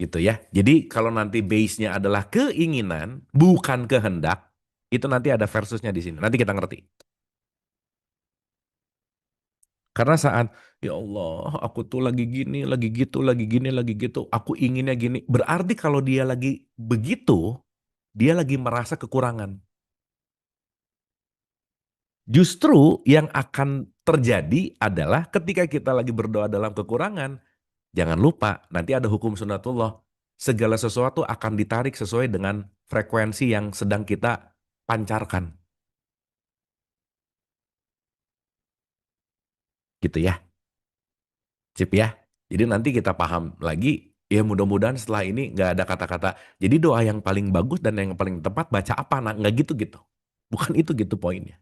[SPEAKER 1] Gitu ya. Jadi kalau nanti base-nya adalah keinginan, bukan kehendak, itu nanti ada versusnya di sini. Nanti kita ngerti. Karena saat, ya Allah, aku tuh lagi gini, lagi gitu, lagi gini, lagi gitu, aku inginnya gini. Berarti kalau dia lagi begitu, dia lagi merasa kekurangan. Justru yang akan terjadi adalah ketika kita lagi berdoa dalam kekurangan, jangan lupa nanti ada hukum sunatullah. Segala sesuatu akan ditarik sesuai dengan frekuensi yang sedang kita pancarkan. Gitu ya. Sip ya. Jadi nanti kita paham lagi, ya mudah-mudahan setelah ini nggak ada kata-kata, jadi doa yang paling bagus dan yang paling tepat baca apa, nah nggak gitu-gitu. Bukan itu gitu poinnya.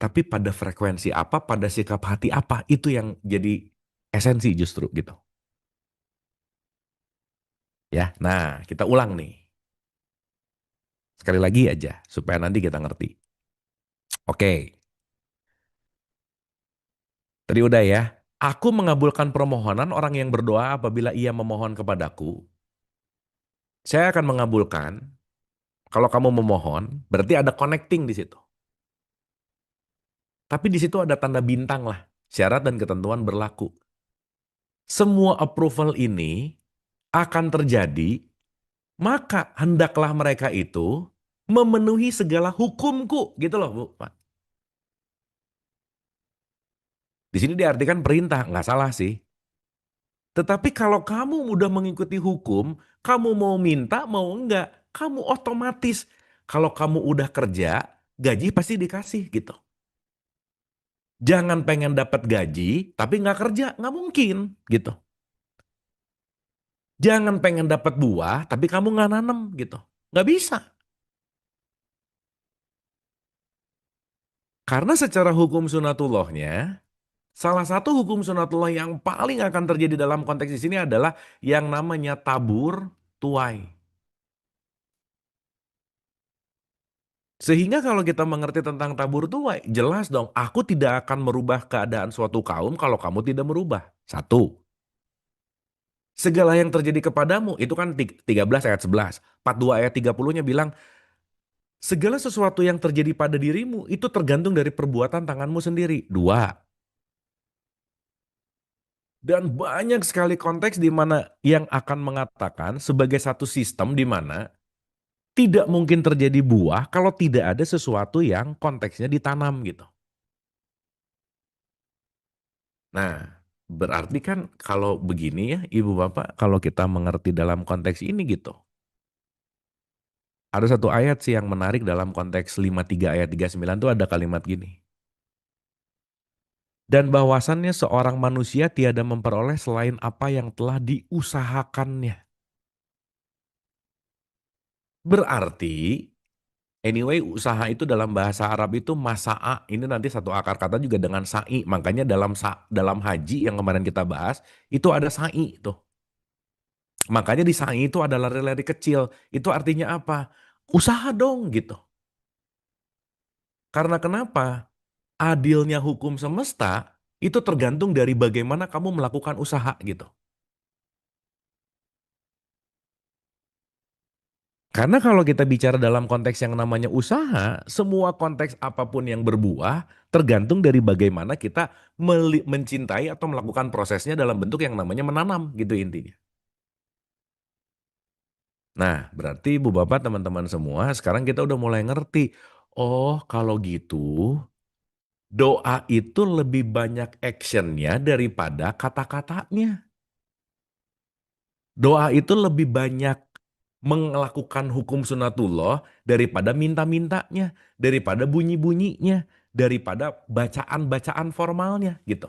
[SPEAKER 1] Tapi pada frekuensi apa, pada sikap hati apa, itu yang jadi esensi justru gitu. Ya, nah kita ulang nih. Sekali lagi aja, supaya nanti kita ngerti. Oke, tadi udah ya. Aku mengabulkan permohonan orang yang berdoa apabila ia memohon kepadaku. Saya akan mengabulkan. Kalau kamu memohon, berarti ada connecting di situ. Tapi di situ ada tanda bintang lah. Syarat dan ketentuan berlaku. Semua approval ini akan terjadi, maka hendaklah mereka itu memenuhi segala hukumku. Gitu loh, Bu. Pak. Di sini diartikan perintah, nggak salah sih. Tetapi kalau kamu udah mengikuti hukum, kamu mau minta, mau enggak, kamu otomatis. Kalau kamu udah kerja, gaji pasti dikasih gitu. Jangan pengen dapat gaji, tapi nggak kerja, nggak mungkin gitu. Jangan pengen dapat buah, tapi kamu nggak nanam gitu. Nggak bisa. Karena secara hukum sunatullahnya, salah satu hukum sunatullah yang paling akan terjadi dalam konteks di sini adalah yang namanya tabur tuai. Sehingga kalau kita mengerti tentang tabur tuai, jelas dong, aku tidak akan merubah keadaan suatu kaum kalau kamu tidak merubah. Satu, segala yang terjadi kepadamu, itu kan 13 ayat 11. 42 ayat 30-nya bilang, segala sesuatu yang terjadi pada dirimu itu tergantung dari perbuatan tanganmu sendiri. Dua. Dan banyak sekali konteks di mana yang akan mengatakan sebagai satu sistem di mana tidak mungkin terjadi buah kalau tidak ada sesuatu yang konteksnya ditanam gitu. Nah, berarti kan kalau begini ya Ibu Bapak, kalau kita mengerti dalam konteks ini gitu. Ada satu ayat sih yang menarik dalam konteks 53 ayat 39 tuh ada kalimat gini. Dan bahwasannya seorang manusia tiada memperoleh selain apa yang telah diusahakannya. Berarti, anyway, usaha itu dalam bahasa Arab itu masa'a. Ini nanti satu akar kata juga dengan sa'i. Makanya dalam haji yang kemarin kita bahas, itu ada sa'i tuh. Makanya di sa'i itu ada lari-lari kecil. Itu artinya apa? Usaha dong gitu. Karena kenapa? Adilnya hukum semesta itu tergantung dari bagaimana kamu melakukan usaha gitu. Karena kalau kita bicara dalam konteks yang namanya usaha, semua konteks apapun yang berbuah tergantung dari bagaimana kita mencintai atau melakukan prosesnya dalam bentuk yang namanya menanam gitu intinya. Nah, berarti Ibu Bapak teman-teman semua sekarang kita udah mulai ngerti. Oh, kalau gitu doa itu lebih banyak actionnya daripada kata-katanya. Doa itu lebih banyak melakukan hukum sunatullah daripada minta-mintanya, daripada bunyi-bunyinya, daripada bacaan-bacaan formalnya gitu.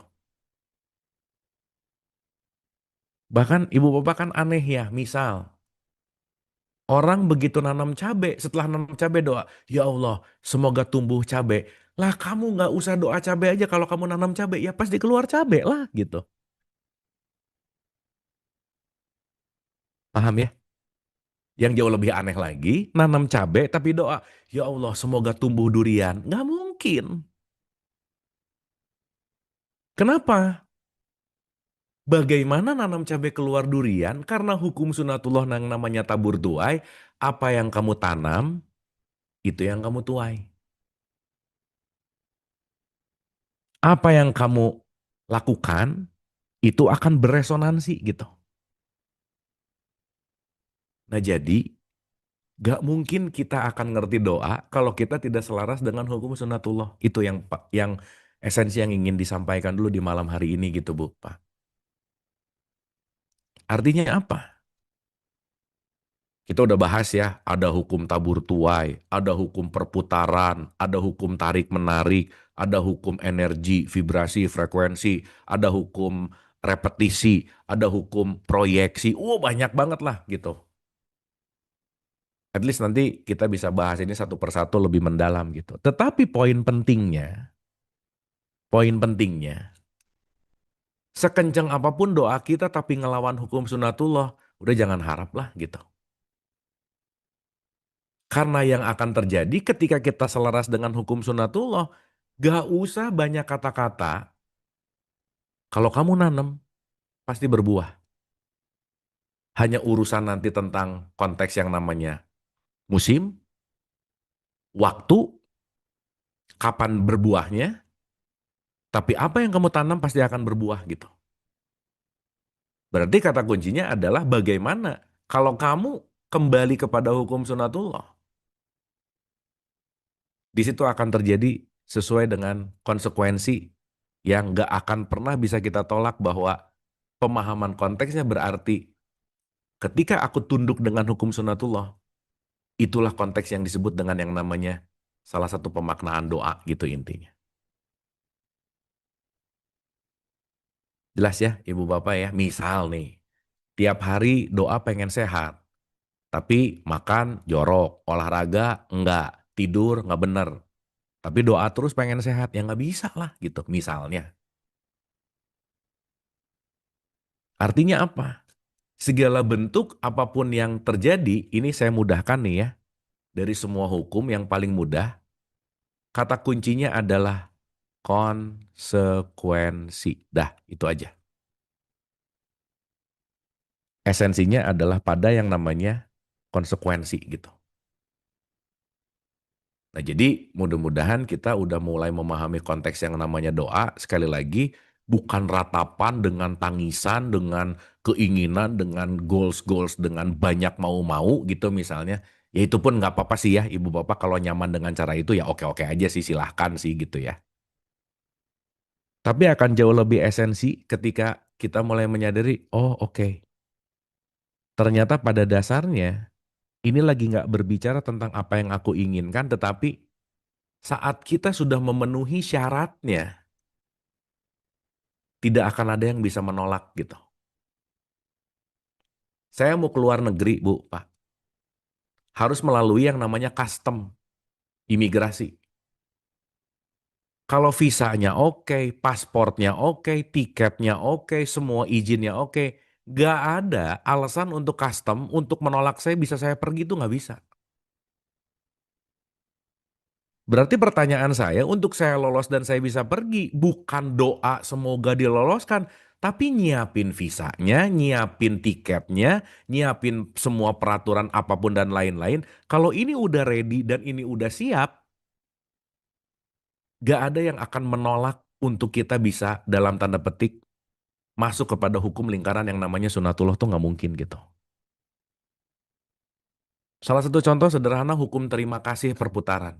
[SPEAKER 1] Bahkan ibu bapak kan aneh ya, misal orang begitu nanam cabai, setelah nanam cabai doa, ya Allah semoga tumbuh cabai. Lah kamu nggak usah doa cabai aja kalau kamu nanam cabai, ya pasti keluar cabai lah gitu. Paham ya? Yang jauh lebih aneh lagi, nanam cabai tapi doa, ya Allah semoga tumbuh durian. Nggak mungkin. Kenapa? Bagaimana nanam cabai keluar durian? Karena hukum sunatullah yang namanya tabur tuai, apa yang kamu tanam, itu yang kamu tuai. Apa yang kamu lakukan, itu akan beresonansi gitu. Nah jadi, gak mungkin kita akan ngerti doa kalau kita tidak selaras dengan hukum sunatullah. Itu yang esensi yang ingin disampaikan dulu di malam hari ini gitu Bu. Pak. Artinya apa? Kita udah bahas ya, ada hukum tabur tuai, ada hukum perputaran, ada hukum tarik-menarik, ada hukum energi, vibrasi, frekuensi, ada hukum repetisi, ada hukum proyeksi. Banyak banget lah gitu. At least nanti kita bisa bahas ini satu persatu lebih mendalam gitu. Tetapi poin pentingnya, sekencang apapun doa kita tapi ngelawan hukum sunatullah, udah jangan harap lah gitu. Karena yang akan terjadi ketika kita selaras dengan hukum sunatullah, gak usah banyak kata-kata. Kalau kamu nanam, pasti berbuah. Hanya urusan nanti tentang konteks yang namanya musim, waktu, kapan berbuahnya, tapi apa yang kamu tanam pasti akan berbuah gitu. Berarti kata kuncinya adalah bagaimana kalau kamu kembali kepada hukum sunatullah. Di situ akan terjadi sesuai dengan konsekuensi yang gak akan pernah bisa kita tolak bahwa pemahaman konteksnya berarti ketika aku tunduk dengan hukum sunatullah, itulah konteks yang disebut dengan yang namanya salah satu pemaknaan doa gitu intinya. Jelas ya Ibu Bapak ya, misal nih, tiap hari doa pengen sehat, tapi makan jorok, olahraga enggak, tidur enggak bener. Tapi doa terus pengen sehat, ya nggak bisa lah gitu misalnya. Artinya apa? Segala bentuk apapun yang terjadi, ini saya mudahkan nih ya. Dari semua hukum yang paling mudah, kata kuncinya adalah konsekuensi. Dah, itu aja. Esensinya adalah pada yang namanya konsekuensi gitu. Nah, jadi mudah-mudahan kita udah mulai memahami konteks yang namanya doa. Sekali lagi, bukan ratapan dengan tangisan, dengan keinginan, dengan goals-goals, dengan banyak mau-mau gitu misalnya. Ya itu pun nggak apa-apa sih ya, Ibu Bapak kalau nyaman dengan cara itu ya oke-oke aja sih, silahkan sih gitu ya. Tapi akan jauh lebih esensi ketika kita mulai menyadari, oh oke, ternyata pada dasarnya ini lagi nggak berbicara tentang apa yang aku inginkan, tetapi saat kita sudah memenuhi syaratnya, tidak akan ada yang bisa menolak gitu. Saya mau keluar negeri, Bu, Pak. harus melalui yang namanya custom, imigrasi. Kalau visanya oke, pasportnya oke, tiketnya oke, semua izinnya oke, nggak ada alasan untuk custom untuk menolak saya bisa saya pergi itu nggak bisa. Berarti pertanyaan saya untuk saya lolos dan saya bisa pergi bukan doa semoga diloloskan, tapi nyiapin visanya, nyiapin tiketnya, nyiapin semua peraturan apapun dan lain-lain. Kalau ini udah ready dan ini udah siap, gak ada yang akan menolak untuk kita bisa dalam tanda petik masuk kepada hukum lingkaran yang namanya sunatullah tuh nggak mungkin gitu. Salah satu contoh sederhana hukum terima kasih perputaran.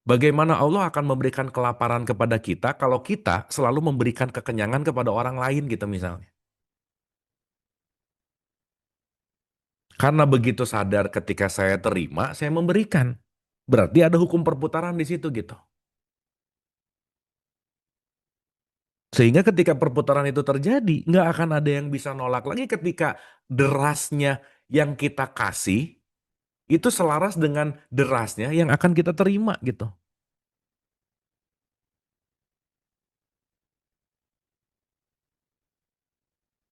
[SPEAKER 1] Bagaimana Allah akan memberikan kelaparan kepada kita kalau kita selalu memberikan kekenyangan kepada orang lain gitu misalnya. Karena begitu sadar ketika saya terima, saya memberikan. Berarti ada hukum perputaran di situ gitu. Sehingga ketika perputaran itu terjadi, nggak akan ada yang bisa nolak lagi ketika derasnya yang kita kasih itu selaras dengan derasnya yang akan kita terima gitu.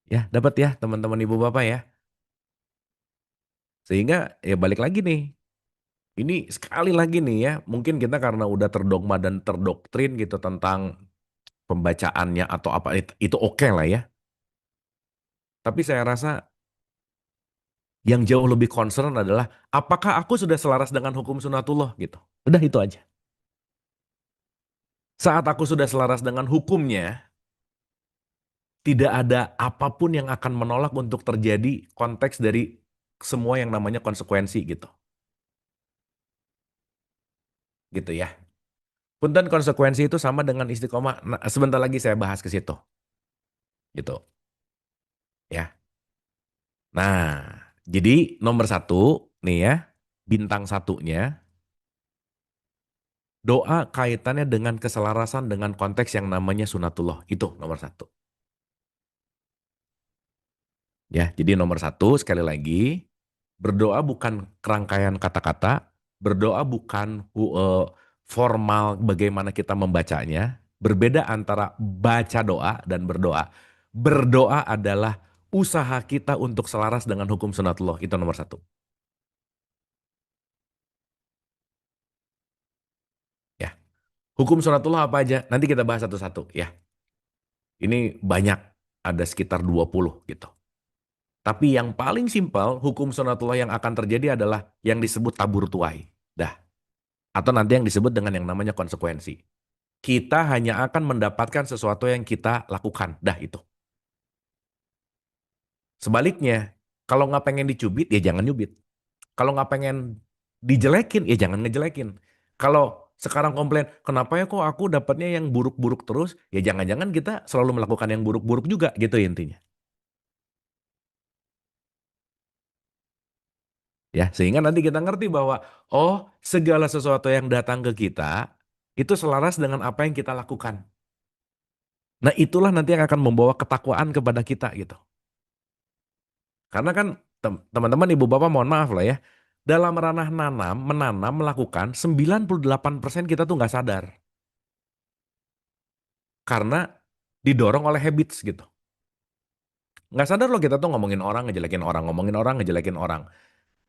[SPEAKER 1] Ya, dapat ya teman-teman ibu bapak ya. Sehingga ya balik lagi nih. Ini sekali lagi nih ya, mungkin kita karena udah terdogma dan terdoktrin gitu tentang pembacaannya atau apa itu oke lah ya. Tapi saya rasa yang jauh lebih concern adalah apakah aku sudah selaras dengan hukum sunatullah gitu. Udah itu aja. Saat aku sudah selaras dengan hukumnya, tidak ada apapun yang akan menolak untuk terjadi konteks dari semua yang namanya konsekuensi gitu. Gitu ya. Punten konsekuensi itu sama dengan istiqomah. Nah, sebentar lagi saya bahas ke situ. Gitu. Ya. Nah, jadi nomor satu nih ya, bintang satunya, doa kaitannya dengan keselarasan dengan konteks yang namanya sunatullah. Itu nomor satu. Ya, jadi nomor satu sekali lagi, berdoa bukan kerangkaian kata-kata, berdoa bukan formal bagaimana kita membacanya. Berbeda antara baca doa dan berdoa. Berdoa adalah usaha kita untuk selaras dengan hukum sunatullah. Itu nomor satu. Ya. Hukum sunatullah apa aja? Nanti kita bahas satu-satu ya. Ini banyak, ada sekitar 20 gitu. Tapi yang paling simpel, hukum sunatullah yang akan terjadi adalah yang disebut tabur tuai. Dah. Atau nanti yang disebut dengan yang namanya konsekuensi. Kita hanya akan mendapatkan sesuatu yang kita lakukan. Dah itu. Sebaliknya, kalau nggak pengen dicubit, ya jangan nyubit. Kalau nggak pengen dijelekin, ya jangan ngejelekin. Kalau sekarang komplain, kenapa ya kok aku dapatnya yang buruk-buruk terus? Ya jangan-jangan kita selalu melakukan yang buruk-buruk juga gitu ya intinya. Ya, sehingga nanti kita ngerti bahwa oh, segala sesuatu yang datang ke kita itu selaras dengan apa yang kita lakukan. Nah, itulah nanti yang akan membawa ketakwaan kepada kita gitu. Karena kan teman-teman ibu bapak mohon maaf lah ya. Dalam ranah nanam, menanam, melakukan 98% kita tuh nggak sadar. Karena didorong oleh habits gitu. Nggak sadar loh kita tuh ngomongin orang, ngejelekin orang, ngomongin orang, ngejelekin orang.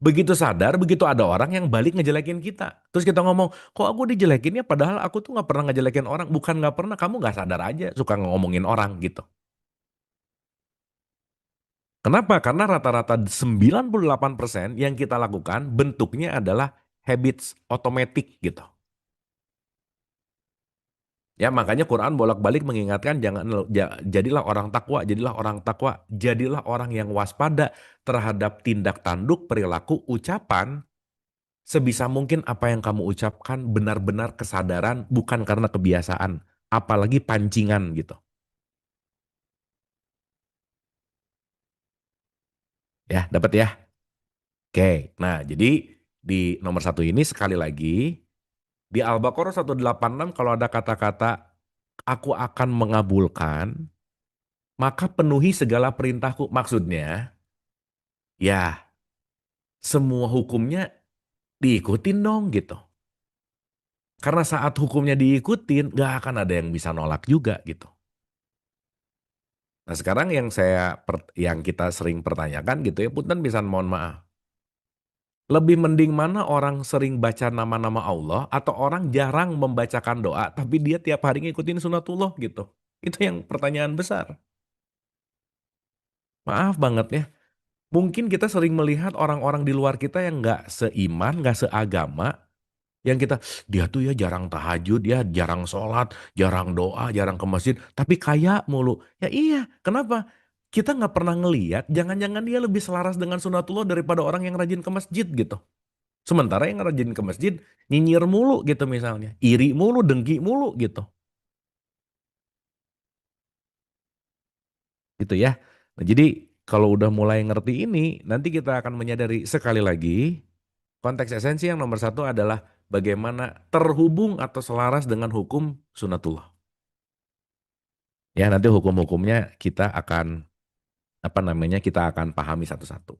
[SPEAKER 1] Begitu sadar, begitu ada orang yang balik ngejelekin kita. Terus kita ngomong, kok aku dijelekin ya padahal aku tuh nggak pernah ngejelekin orang. Bukan nggak pernah, kamu nggak sadar aja suka ngomongin orang gitu. Kenapa? Karena rata-rata 98% yang kita lakukan bentuknya adalah habits otomatis gitu. Ya makanya Quran bolak-balik mengingatkan jadilah orang takwa, jadilah orang takwa, jadilah orang yang waspada terhadap tindak tanduk, perilaku, ucapan. Sebisa mungkin apa yang kamu ucapkan benar-benar kesadaran bukan karena kebiasaan, apalagi pancingan gitu. Ya, dapat ya? Oke. Nah, jadi di nomor satu ini sekali lagi di Al-Baqarah 186 kalau ada kata-kata aku akan mengabulkan, maka penuhi segala perintahku. Maksudnya, ya semua hukumnya diikutin dong gitu. Karena saat hukumnya diikutin, nggak akan ada yang bisa nolak juga gitu. Nah sekarang yang kita sering pertanyakan gitu ya, punten pisan mohon maaf. Lebih mending mana orang sering baca nama-nama Allah atau orang jarang membacakan doa tapi dia tiap hari ngikutin sunatullah gitu. Itu yang pertanyaan besar. Maaf banget ya. Mungkin kita sering melihat orang-orang di luar kita yang nggak seiman, nggak seagama, yang kita, dia tuh ya jarang tahajud, ya jarang sholat, jarang doa, jarang ke masjid, tapi kaya mulu. Ya iya, kenapa? Kita nggak pernah ngeliat, jangan-jangan dia lebih selaras dengan sunatullah daripada orang yang rajin ke masjid gitu. Sementara yang rajin ke masjid, nyinyir mulu gitu misalnya. Iri mulu, dengki mulu gitu. Gitu ya. Nah, jadi kalau udah mulai ngerti ini, nanti kita akan menyadari sekali lagi, konteks esensi yang nomor satu adalah bagaimana terhubung atau selaras dengan hukum sunatullah. Ya, nanti hukum-hukumnya kita akan kita akan pahami satu-satu.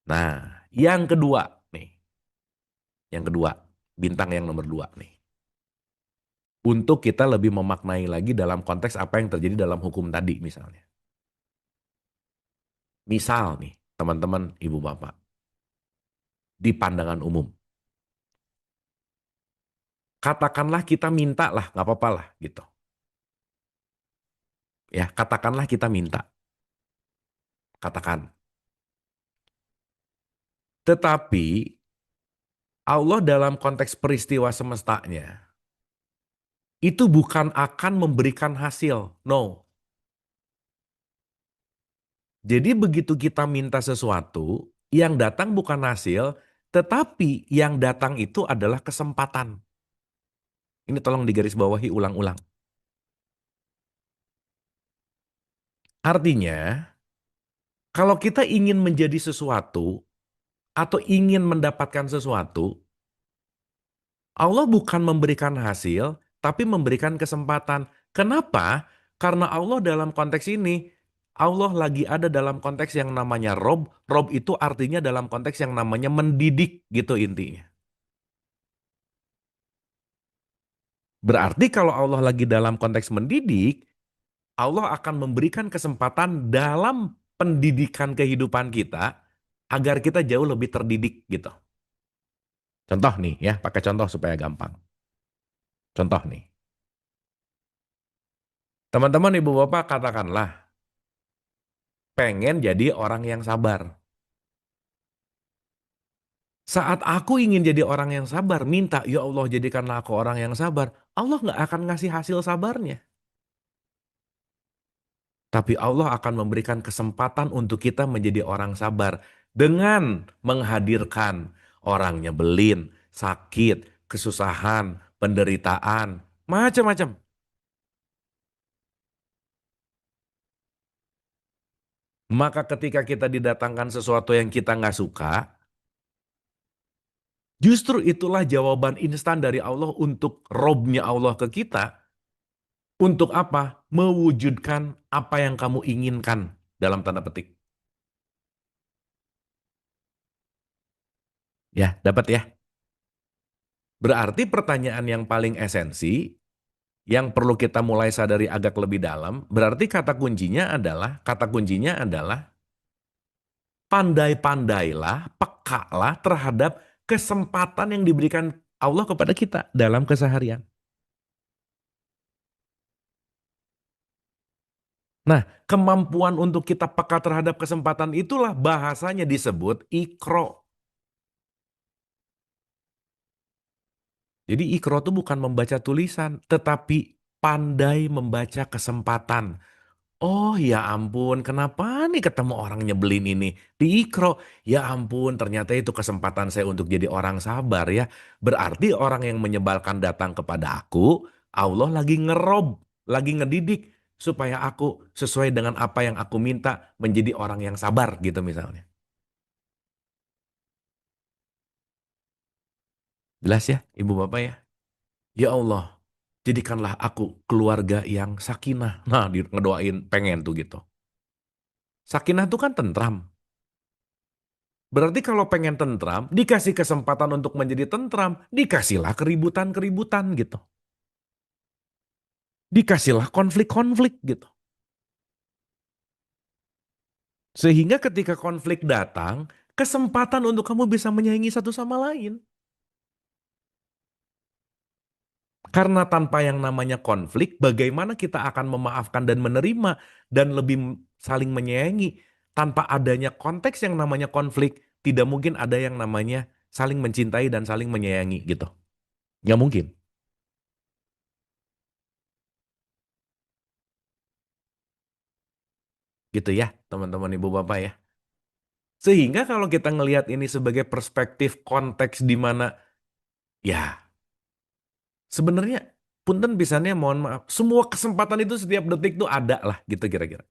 [SPEAKER 1] Nah, yang kedua nih, yang kedua, bintang yang nomor dua nih. Untuk kita lebih memaknai lagi dalam konteks apa yang terjadi dalam hukum tadi misalnya. Misal nih, teman-teman, ibu bapak, di pandangan umum. Katakanlah kita minta lah, nggak apa-apa lah gitu. Ya, katakanlah kita minta, katakan. Tetapi Allah dalam konteks peristiwa semestanya, itu bukan akan memberikan hasil. No. Jadi begitu kita minta sesuatu, yang datang bukan hasil, tetapi yang datang itu adalah kesempatan. Ini tolong digarisbawahi ulang-ulang. Artinya, kalau kita ingin menjadi sesuatu atau ingin mendapatkan sesuatu, Allah bukan memberikan hasil, tapi memberikan kesempatan. Kenapa? Karena Allah dalam konteks ini, Allah lagi ada dalam konteks yang namanya Rob. Rob itu artinya dalam konteks yang namanya mendidik gitu intinya. Berarti kalau Allah lagi dalam konteks mendidik, Allah akan memberikan kesempatan dalam pendidikan kehidupan kita agar kita jauh lebih terdidik gitu. Contoh nih ya, pakai contoh supaya gampang. Contoh nih. Teman-teman ibu bapak katakanlah pengen jadi orang yang sabar. Saat aku ingin jadi orang yang sabar, minta, ya Allah jadikanlah aku orang yang sabar. Allah nggak akan ngasih hasil sabarnya. Tapi Allah akan memberikan kesempatan untuk kita menjadi orang sabar. Dengan menghadirkan orang nyebelin, sakit, kesusahan, penderitaan, macam-macam. Maka ketika kita didatangkan sesuatu yang kita nggak suka, justru itulah jawaban instan dari Allah untuk robnya Allah ke kita. Untuk apa? Mewujudkan apa yang kamu inginkan dalam tanda petik. Ya, dapat ya. Berarti pertanyaan yang paling esensi, yang perlu kita mulai sadari agak lebih dalam, berarti kata kuncinya adalah pandai-pandailah, pekalah terhadap kesempatan yang diberikan Allah kepada kita dalam keseharian. Nah, kemampuan untuk kita peka terhadap kesempatan itulah bahasanya disebut ikro. Jadi ikro itu bukan membaca tulisan, tetapi pandai membaca kesempatan. Oh ya ampun, kenapa nih ketemu orang nyebelin ini? Di ikro, ya ampun ternyata itu kesempatan saya untuk jadi orang sabar ya. Berarti orang yang menyebalkan datang kepada aku, Allah lagi ngerob, lagi ngedidik. Supaya aku sesuai dengan apa yang aku minta menjadi orang yang sabar gitu misalnya. Jelas ya ibu bapak ya? Ya Allah, jadikanlah aku keluarga yang sakinah. Nah, ngedoain pengen tuh gitu. Sakinah tuh kan tentram. Berarti kalau pengen tentram, dikasih kesempatan untuk menjadi tentram, dikasihlah keributan-keributan gitu. Dikasihlah konflik-konflik gitu. Sehingga ketika konflik datang, kesempatan untuk kamu bisa menyaingi satu sama lain. Karena tanpa yang namanya konflik, bagaimana kita akan memaafkan dan menerima dan lebih saling menyayangi. Tanpa adanya konteks yang namanya konflik, tidak mungkin ada yang namanya saling mencintai dan saling menyayangi gitu. Nggak mungkin. Gitu ya, teman-teman ibu bapak ya. Sehingga kalau kita ngelihat ini sebagai perspektif konteks di mana ya sebenarnya punten pisannya mohon maaf, semua kesempatan itu setiap detik tuh ada lah gitu kira-kira.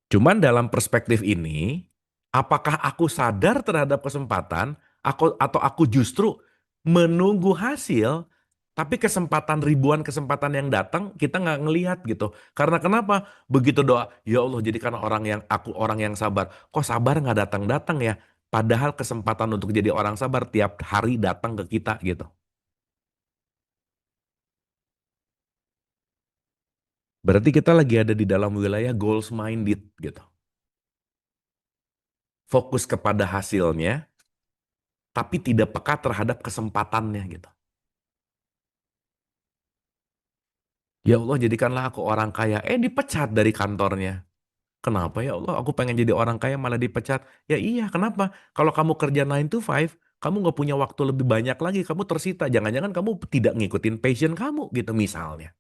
[SPEAKER 1] Cuman dalam perspektif ini, apakah aku sadar terhadap kesempatan, atau aku justru menunggu hasil, tapi kesempatan ribuan kesempatan yang datang kita nggak ngelihat gitu. Karena kenapa? Begitu doa, ya Allah jadikan orang yang sabar. Kok sabar nggak datang-datang ya? Padahal kesempatan untuk jadi orang sabar tiap hari datang ke kita gitu. Berarti kita lagi ada di dalam wilayah goals minded gitu. Fokus kepada hasilnya, tapi tidak peka terhadap kesempatannya gitu. Ya Allah jadikanlah aku orang kaya. Dipecat dari kantornya. Kenapa ya Allah aku pengen jadi orang kaya malah dipecat. Ya iya kenapa? Kalau kamu kerja 9 to 5, kamu nggak punya waktu lebih banyak lagi. Kamu tersita. Jangan-jangan kamu tidak ngikutin passion kamu gitu misalnya.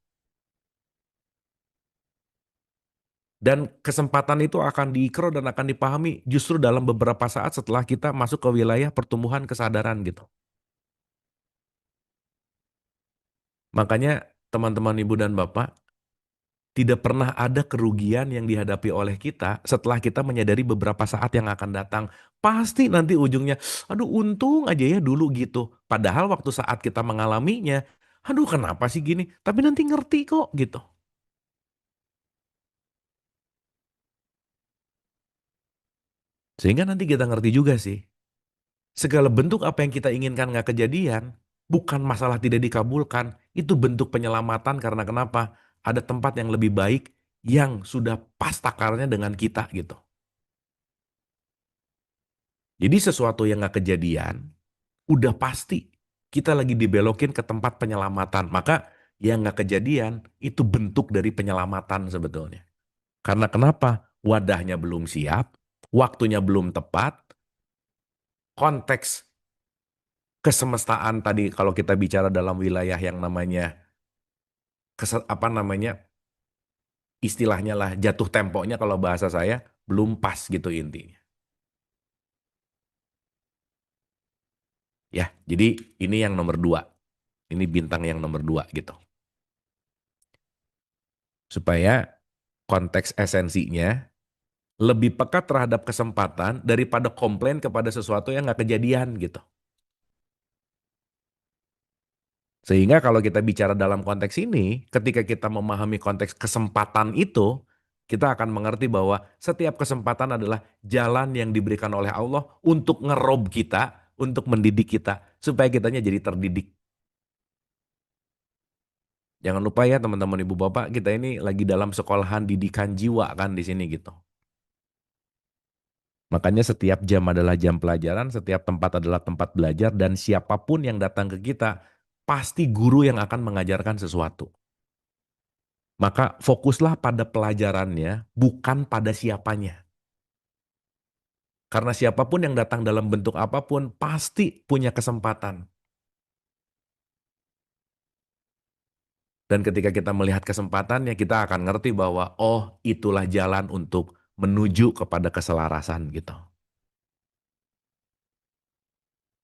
[SPEAKER 1] Dan kesempatan itu akan diikro dan akan dipahami justru dalam beberapa saat setelah kita masuk ke wilayah pertumbuhan kesadaran gitu. Makanya teman-teman ibu dan bapak, tidak pernah ada kerugian yang dihadapi oleh kita setelah kita menyadari beberapa saat yang akan datang. Pasti nanti ujungnya, aduh untung aja ya dulu gitu. Padahal waktu saat kita mengalaminya, aduh kenapa sih gini? Tapi nanti ngerti kok gitu. Sehingga nanti kita ngerti juga sih, segala bentuk apa yang kita inginkan nggak kejadian, bukan masalah tidak dikabulkan. Itu bentuk penyelamatan karena kenapa? Ada tempat yang lebih baik yang sudah pas takarnya dengan kita gitu. Jadi sesuatu yang nggak kejadian, udah pasti kita lagi dibelokin ke tempat penyelamatan. Maka yang nggak kejadian itu bentuk dari penyelamatan sebetulnya. Karena kenapa? Wadahnya belum siap, waktunya belum tepat, konteks kesemestaan tadi kalau kita bicara dalam wilayah yang namanya apa namanya istilahnya lah jatuh temponya kalau bahasa saya belum pas gitu intinya. Ya, jadi ini yang nomor dua. Ini bintang yang nomor dua gitu. Supaya konteks esensinya lebih peka terhadap kesempatan daripada komplain kepada sesuatu yang nggak kejadian gitu. Sehingga kalau kita bicara dalam konteks ini, ketika kita memahami konteks kesempatan itu, kita akan mengerti bahwa setiap kesempatan adalah jalan yang diberikan oleh Allah untuk ngerob kita, untuk mendidik kita, supaya kitanya jadi terdidik. Jangan lupa ya teman-teman ibu bapak, kita ini lagi dalam sekolahan didikan jiwa kan di sini gitu. Makanya setiap jam adalah jam pelajaran, setiap tempat adalah tempat belajar, dan siapapun yang datang ke kita, pasti guru yang akan mengajarkan sesuatu. Maka fokuslah pada pelajarannya, bukan pada siapanya. Karena siapapun yang datang dalam bentuk apapun, pasti punya kesempatan. Dan ketika kita melihat kesempatannya, kita akan ngerti bahwa, oh itulah jalan untuk menuju kepada keselarasan gitu.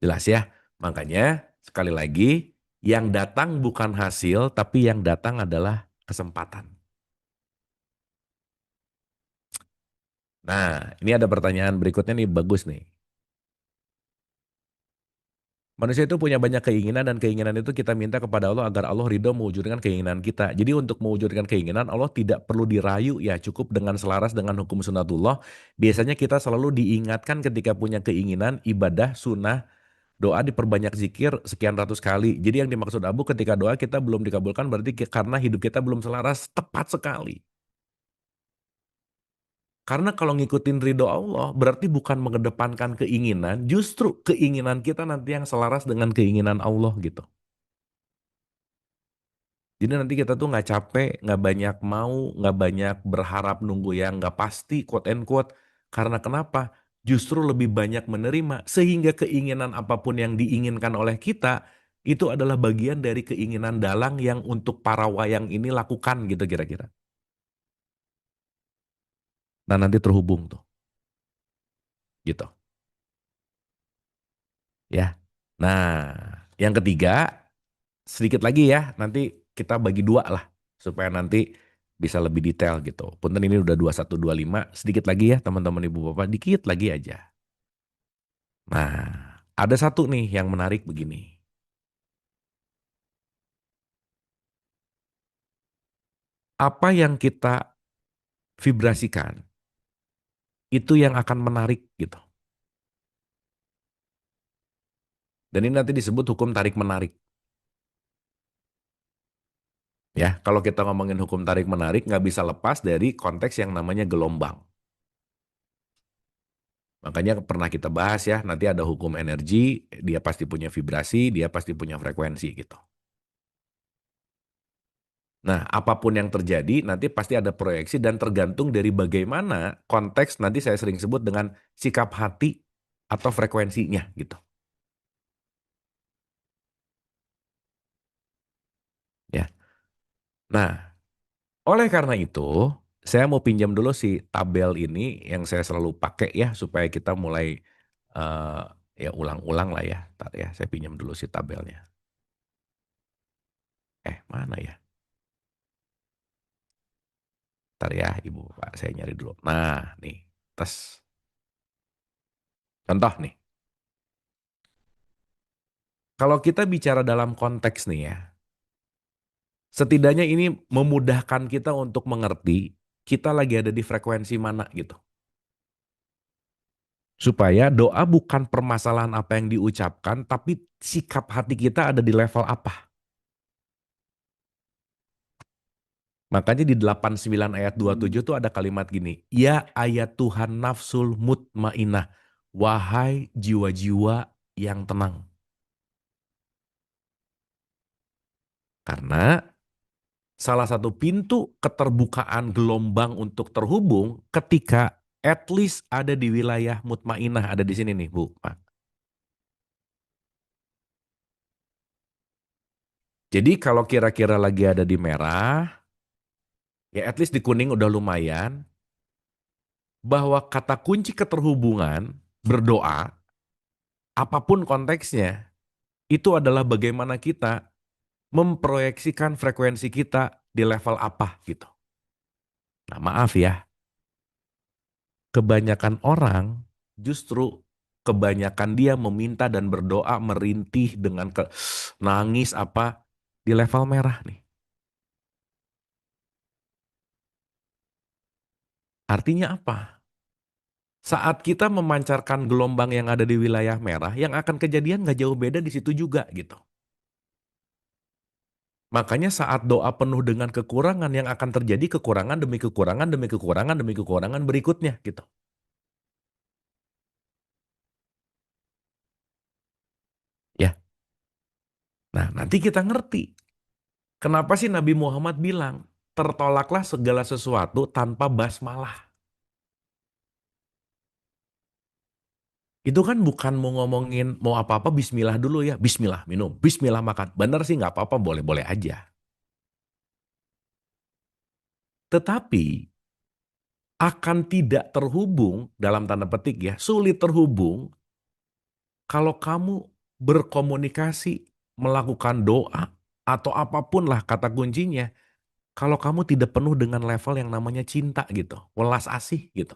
[SPEAKER 1] Jelas ya? Makanya sekali lagi, yang datang bukan hasil, tapi yang datang adalah kesempatan. Nah, ini ada pertanyaan berikutnya nih, bagus nih. Manusia itu punya banyak keinginan dan keinginan itu kita minta kepada Allah agar Allah ridho mewujudkan keinginan kita. Jadi untuk mewujudkan keinginan Allah tidak perlu dirayu ya, cukup dengan selaras dengan hukum sunatullah. Biasanya kita selalu diingatkan ketika punya keinginan ibadah sunnah, doa diperbanyak zikir sekian ratus kali. Jadi yang dimaksud Abu ketika doa kita belum dikabulkan berarti karena hidup kita belum selaras, tepat sekali. Karena kalau ngikutin ridho Allah berarti bukan mengedepankan keinginan, justru keinginan kita nanti yang selaras dengan keinginan Allah gitu. Jadi nanti kita tuh nggak capek, nggak banyak mau, nggak banyak berharap nunggu yang nggak pasti, quote and quote. Karena kenapa? Justru lebih banyak menerima, sehingga keinginan apapun yang diinginkan oleh kita, itu adalah bagian dari keinginan dalang yang untuk para wayang ini lakukan gitu kira-kira. Nah nanti terhubung tuh, gitu. Ya. Nah, yang ketiga, sedikit lagi ya, nanti kita bagi dua lah, supaya nanti bisa lebih detail gitu. Punten ini udah 2125, sedikit lagi ya teman-teman ibu bapak, dikit lagi aja. Nah, ada satu nih yang menarik begini. Apa yang kita vibrasikan, itu yang akan menarik gitu. Dan ini nanti disebut hukum tarik-menarik. Ya, kalau kita ngomongin hukum tarik-menarik, nggak bisa lepas dari konteks yang namanya gelombang. Makanya pernah kita bahas ya, nanti ada hukum energi, dia pasti punya vibrasi, dia pasti punya frekuensi gitu. Nah, apapun yang terjadi nanti pasti ada proyeksi dan tergantung dari bagaimana konteks nanti saya sering sebut dengan sikap hati atau frekuensinya gitu. Ya. Nah, oleh karena itu, saya mau pinjam dulu si tabel ini yang saya selalu pakai ya supaya kita mulai eh, ya ulang-ulang lah ya. Ntar ya, saya pinjam dulu si tabelnya. Mana ya? Ntar ya, Ibu Pak, saya nyari dulu. Nah, nih, tes. Contoh nih, kalau kita bicara dalam konteks nih ya, setidaknya ini memudahkan kita untuk mengerti kita lagi ada di frekuensi mana gitu. Supaya doa bukan permasalahan apa yang diucapkan, tapi sikap hati kita ada di level apa. Makanya di 89 ayat 27 tuh ada kalimat gini, ya ayat Tuhan nafsul mutmainah, wahai jiwa-jiwa yang tenang. Karena salah satu pintu keterbukaan gelombang untuk terhubung ketika at least ada di wilayah mutmainah, ada di sini nih Bu, Pak. Jadi kalau kira-kira lagi ada di merah, ya at least di kuning udah lumayan, bahwa kata kunci keterhubungan, berdoa, apapun konteksnya, itu adalah bagaimana kita memproyeksikan frekuensi kita di level apa gitu. Nah maaf ya, kebanyakan orang justru kebanyakan dia meminta dan berdoa merintih dengan nangis apa di level merah nih. Artinya apa? Saat kita memancarkan gelombang yang ada di wilayah merah, yang akan kejadian nggak jauh beda di situ juga gitu. Makanya saat doa penuh dengan kekurangan yang akan terjadi kekurangan demi kekurangan demi kekurangan demi kekurangan berikutnya gitu. Ya. Nah, nanti kita ngerti kenapa sih Nabi Muhammad bilang tertolaklah segala sesuatu tanpa basmalah. Itu kan bukan mau ngomongin mau apa-apa bismillah dulu ya. Bismillah minum, bismillah makan. Bener sih nggak apa-apa, boleh-boleh aja. Tetapi akan tidak terhubung dalam tanda petik ya, sulit terhubung kalau kamu berkomunikasi, melakukan doa atau apapun lah kata kuncinya, kalau kamu tidak penuh dengan level yang namanya cinta gitu, welas asih gitu.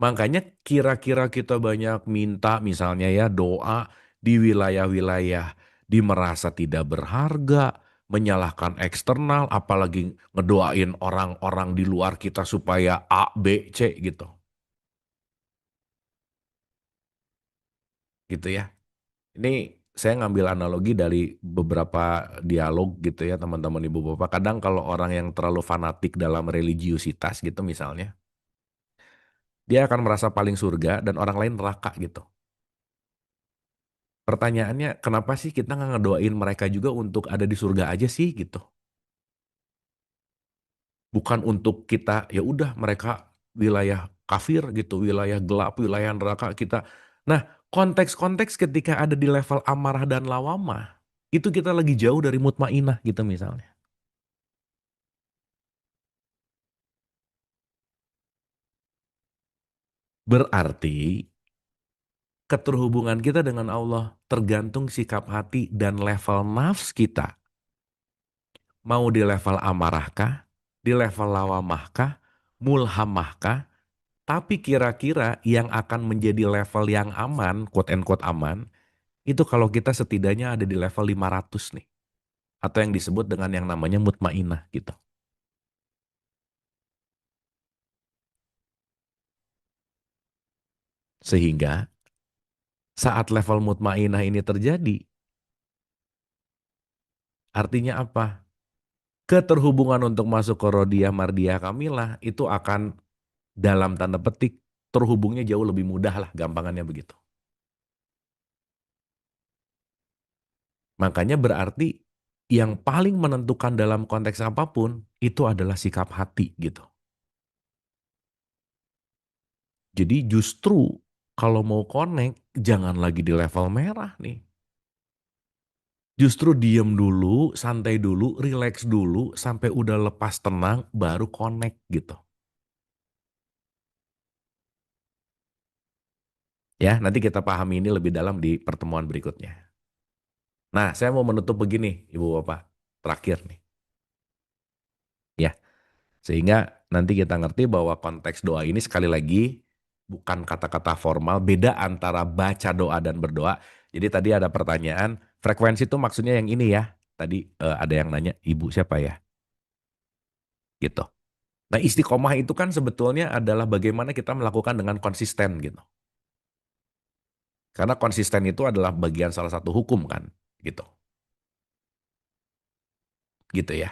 [SPEAKER 1] Makanya kira-kira kita banyak minta misalnya ya doa di wilayah-wilayah di merasa tidak berharga, menyalahkan eksternal, apalagi ngedoain orang-orang di luar kita supaya A, B, C gitu. Gitu ya. Ini saya ngambil analogi dari beberapa dialog gitu ya teman-teman ibu bapak. Kadang kalau orang yang terlalu fanatik dalam religiusitas gitu misalnya, dia akan merasa paling surga dan orang lain neraka gitu. Pertanyaannya, kenapa sih kita nggak ngedoain mereka juga untuk ada di surga aja sih gitu? Bukan untuk kita, ya udah mereka wilayah kafir gitu, wilayah gelap, wilayah neraka kita. Nah, konteks-konteks ketika ada di level amarah dan lawamah, itu kita lagi jauh dari mutmainah gitu misalnya. Berarti keterhubungan kita dengan Allah tergantung sikap hati dan level nafs kita. Mau di level amarahkah, di level lawamahkah, mulhamahkah, tapi kira-kira yang akan menjadi level yang aman, quote and quote aman, itu kalau kita setidaknya ada di level 500 nih. Atau yang disebut dengan yang namanya mutmainah gitu. Sehingga saat level mutmainah ini terjadi, artinya apa? Keterhubungan untuk masuk ke Rodiah Mardiyah Kamilah itu akan dalam tanda petik terhubungnya jauh lebih mudah lah, gampangannya begitu. Makanya berarti yang paling menentukan dalam konteks apapun itu adalah sikap hati gitu. Jadi justru kalau mau connect jangan lagi di level merah nih. Justru diem dulu, santai dulu, relax dulu sampai udah lepas tenang baru connect gitu. Ya, nanti kita pahami ini lebih dalam di pertemuan berikutnya. Nah, saya mau menutup begini, Ibu Bapak. Terakhir nih. Ya, sehingga nanti kita ngerti bahwa konteks doa ini sekali lagi bukan kata-kata formal, beda antara baca doa dan berdoa. Jadi tadi ada pertanyaan, frekuensi itu maksudnya yang ini ya. Tadi ada yang nanya, ibu siapa ya? Gitu. Nah istiqomah itu kan sebetulnya adalah bagaimana kita melakukan dengan konsisten gitu. Karena konsisten itu adalah bagian salah satu hukum kan. Gitu. Gitu ya.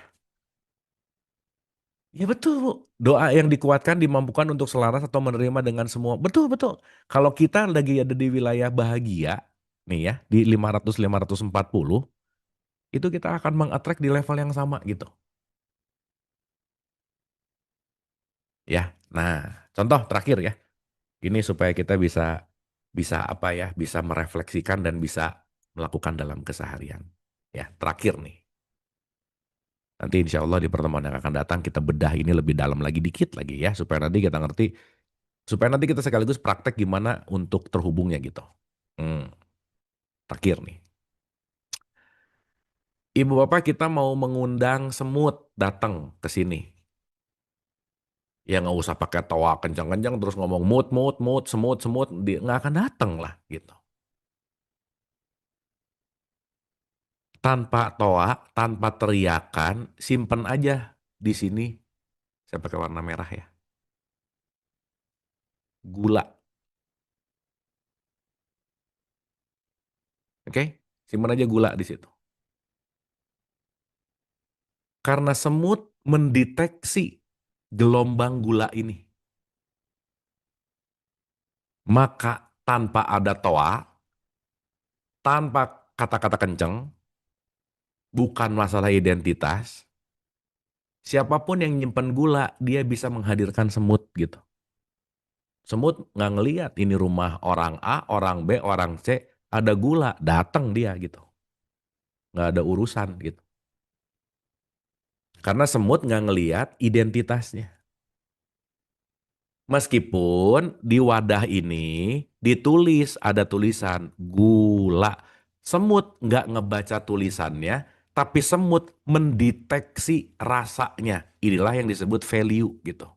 [SPEAKER 1] Ya betul Bu. Doa yang dikuatkan dimampukan untuk selaras atau menerima dengan semua. Betul, betul. Kalau kita lagi ada di wilayah bahagia, nih ya, di 500-540, itu kita akan mengattract di level yang sama gitu. Ya, nah contoh terakhir ya. Ini supaya kita bisa bisa apa ya, bisa merefleksikan dan bisa melakukan dalam keseharian. Ya, terakhir nih. Nanti insya Allah di pertemuan yang akan datang kita bedah ini lebih dalam lagi dikit lagi ya, supaya nanti kita ngerti. Supaya nanti kita sekaligus praktek gimana untuk terhubungnya gitu. Hmm, terakhir nih. Ibu bapak kita mau mengundang semut datang ke sini. Ya nggak usah pakai toa kencang-kencang terus ngomong mut mut mut semut semut dia nggak akan datang lah gitu. Tanpa toa, tanpa teriakan, simpen aja di sini. Saya pakai warna merah ya. Gula, oke? Simpen aja gula di situ. Karena semut mendeteksi gelombang gula ini. Maka tanpa ada toa, tanpa kata-kata kenceng, bukan masalah identitas, siapapun yang nyimpen gula, dia bisa menghadirkan semut gitu. Semut nggak ngeliat ini rumah orang A, orang B, orang C, ada gula, datang dia gitu. Nggak ada urusan gitu. Karena semut nggak ngeliat identitasnya. Meskipun di wadah ini ditulis, ada tulisan gula. Semut nggak ngebaca tulisannya, tapi semut mendeteksi rasanya. Inilah yang disebut value gitu.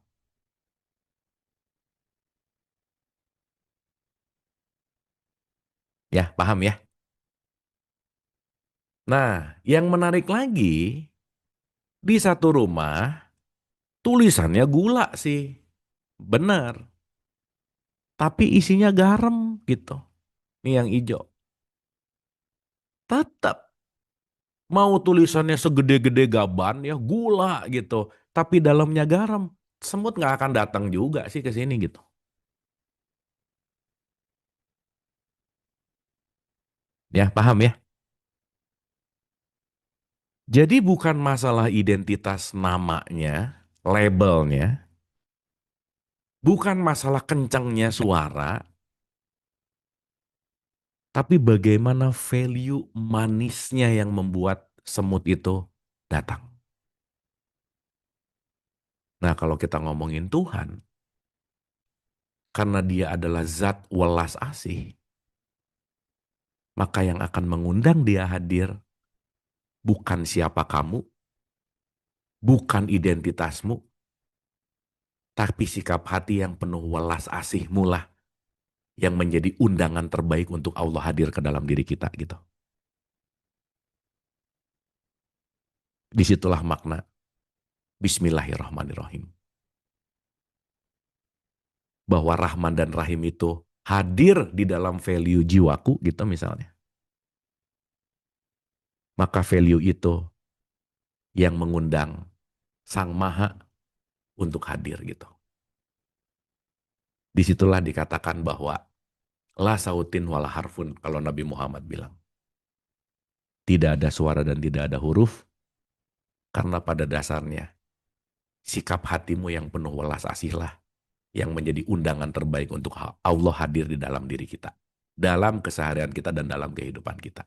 [SPEAKER 1] Ya, paham ya? Nah, yang menarik lagi, di satu rumah tulisannya gula sih. Benar. Tapi isinya garam gitu. Ini yang hijau. Tetap mau tulisannya segede-gede gaban ya gula gitu. Tapi dalamnya garam. Semut nggak akan datang juga sih ke sini gitu. Ya, paham ya? Jadi bukan masalah identitas namanya, labelnya, bukan masalah kencangnya suara, tapi bagaimana value manisnya yang membuat semut itu datang. Nah, kalau kita ngomongin Tuhan, karena dia adalah zat welas asih, maka yang akan mengundang dia hadir bukan siapa kamu, bukan identitasmu, tapi sikap hati yang penuh welas asihmu lah yang menjadi undangan terbaik untuk Allah hadir ke dalam diri kita gitu. Disitulah makna Bismillahirrahmanirrahim. Bahwa Rahman dan Rahim itu hadir di dalam value jiwaku gitu misalnya. Maka value itu yang mengundang Sang Maha untuk hadir gitu. Disitulah dikatakan bahwa la sautin wala harfun kalau Nabi Muhammad bilang. Tidak ada suara dan tidak ada huruf karena pada dasarnya sikap hatimu yang penuh welas asihlah yang menjadi undangan terbaik untuk Allah hadir di dalam diri kita. Dalam keseharian kita dan dalam kehidupan kita.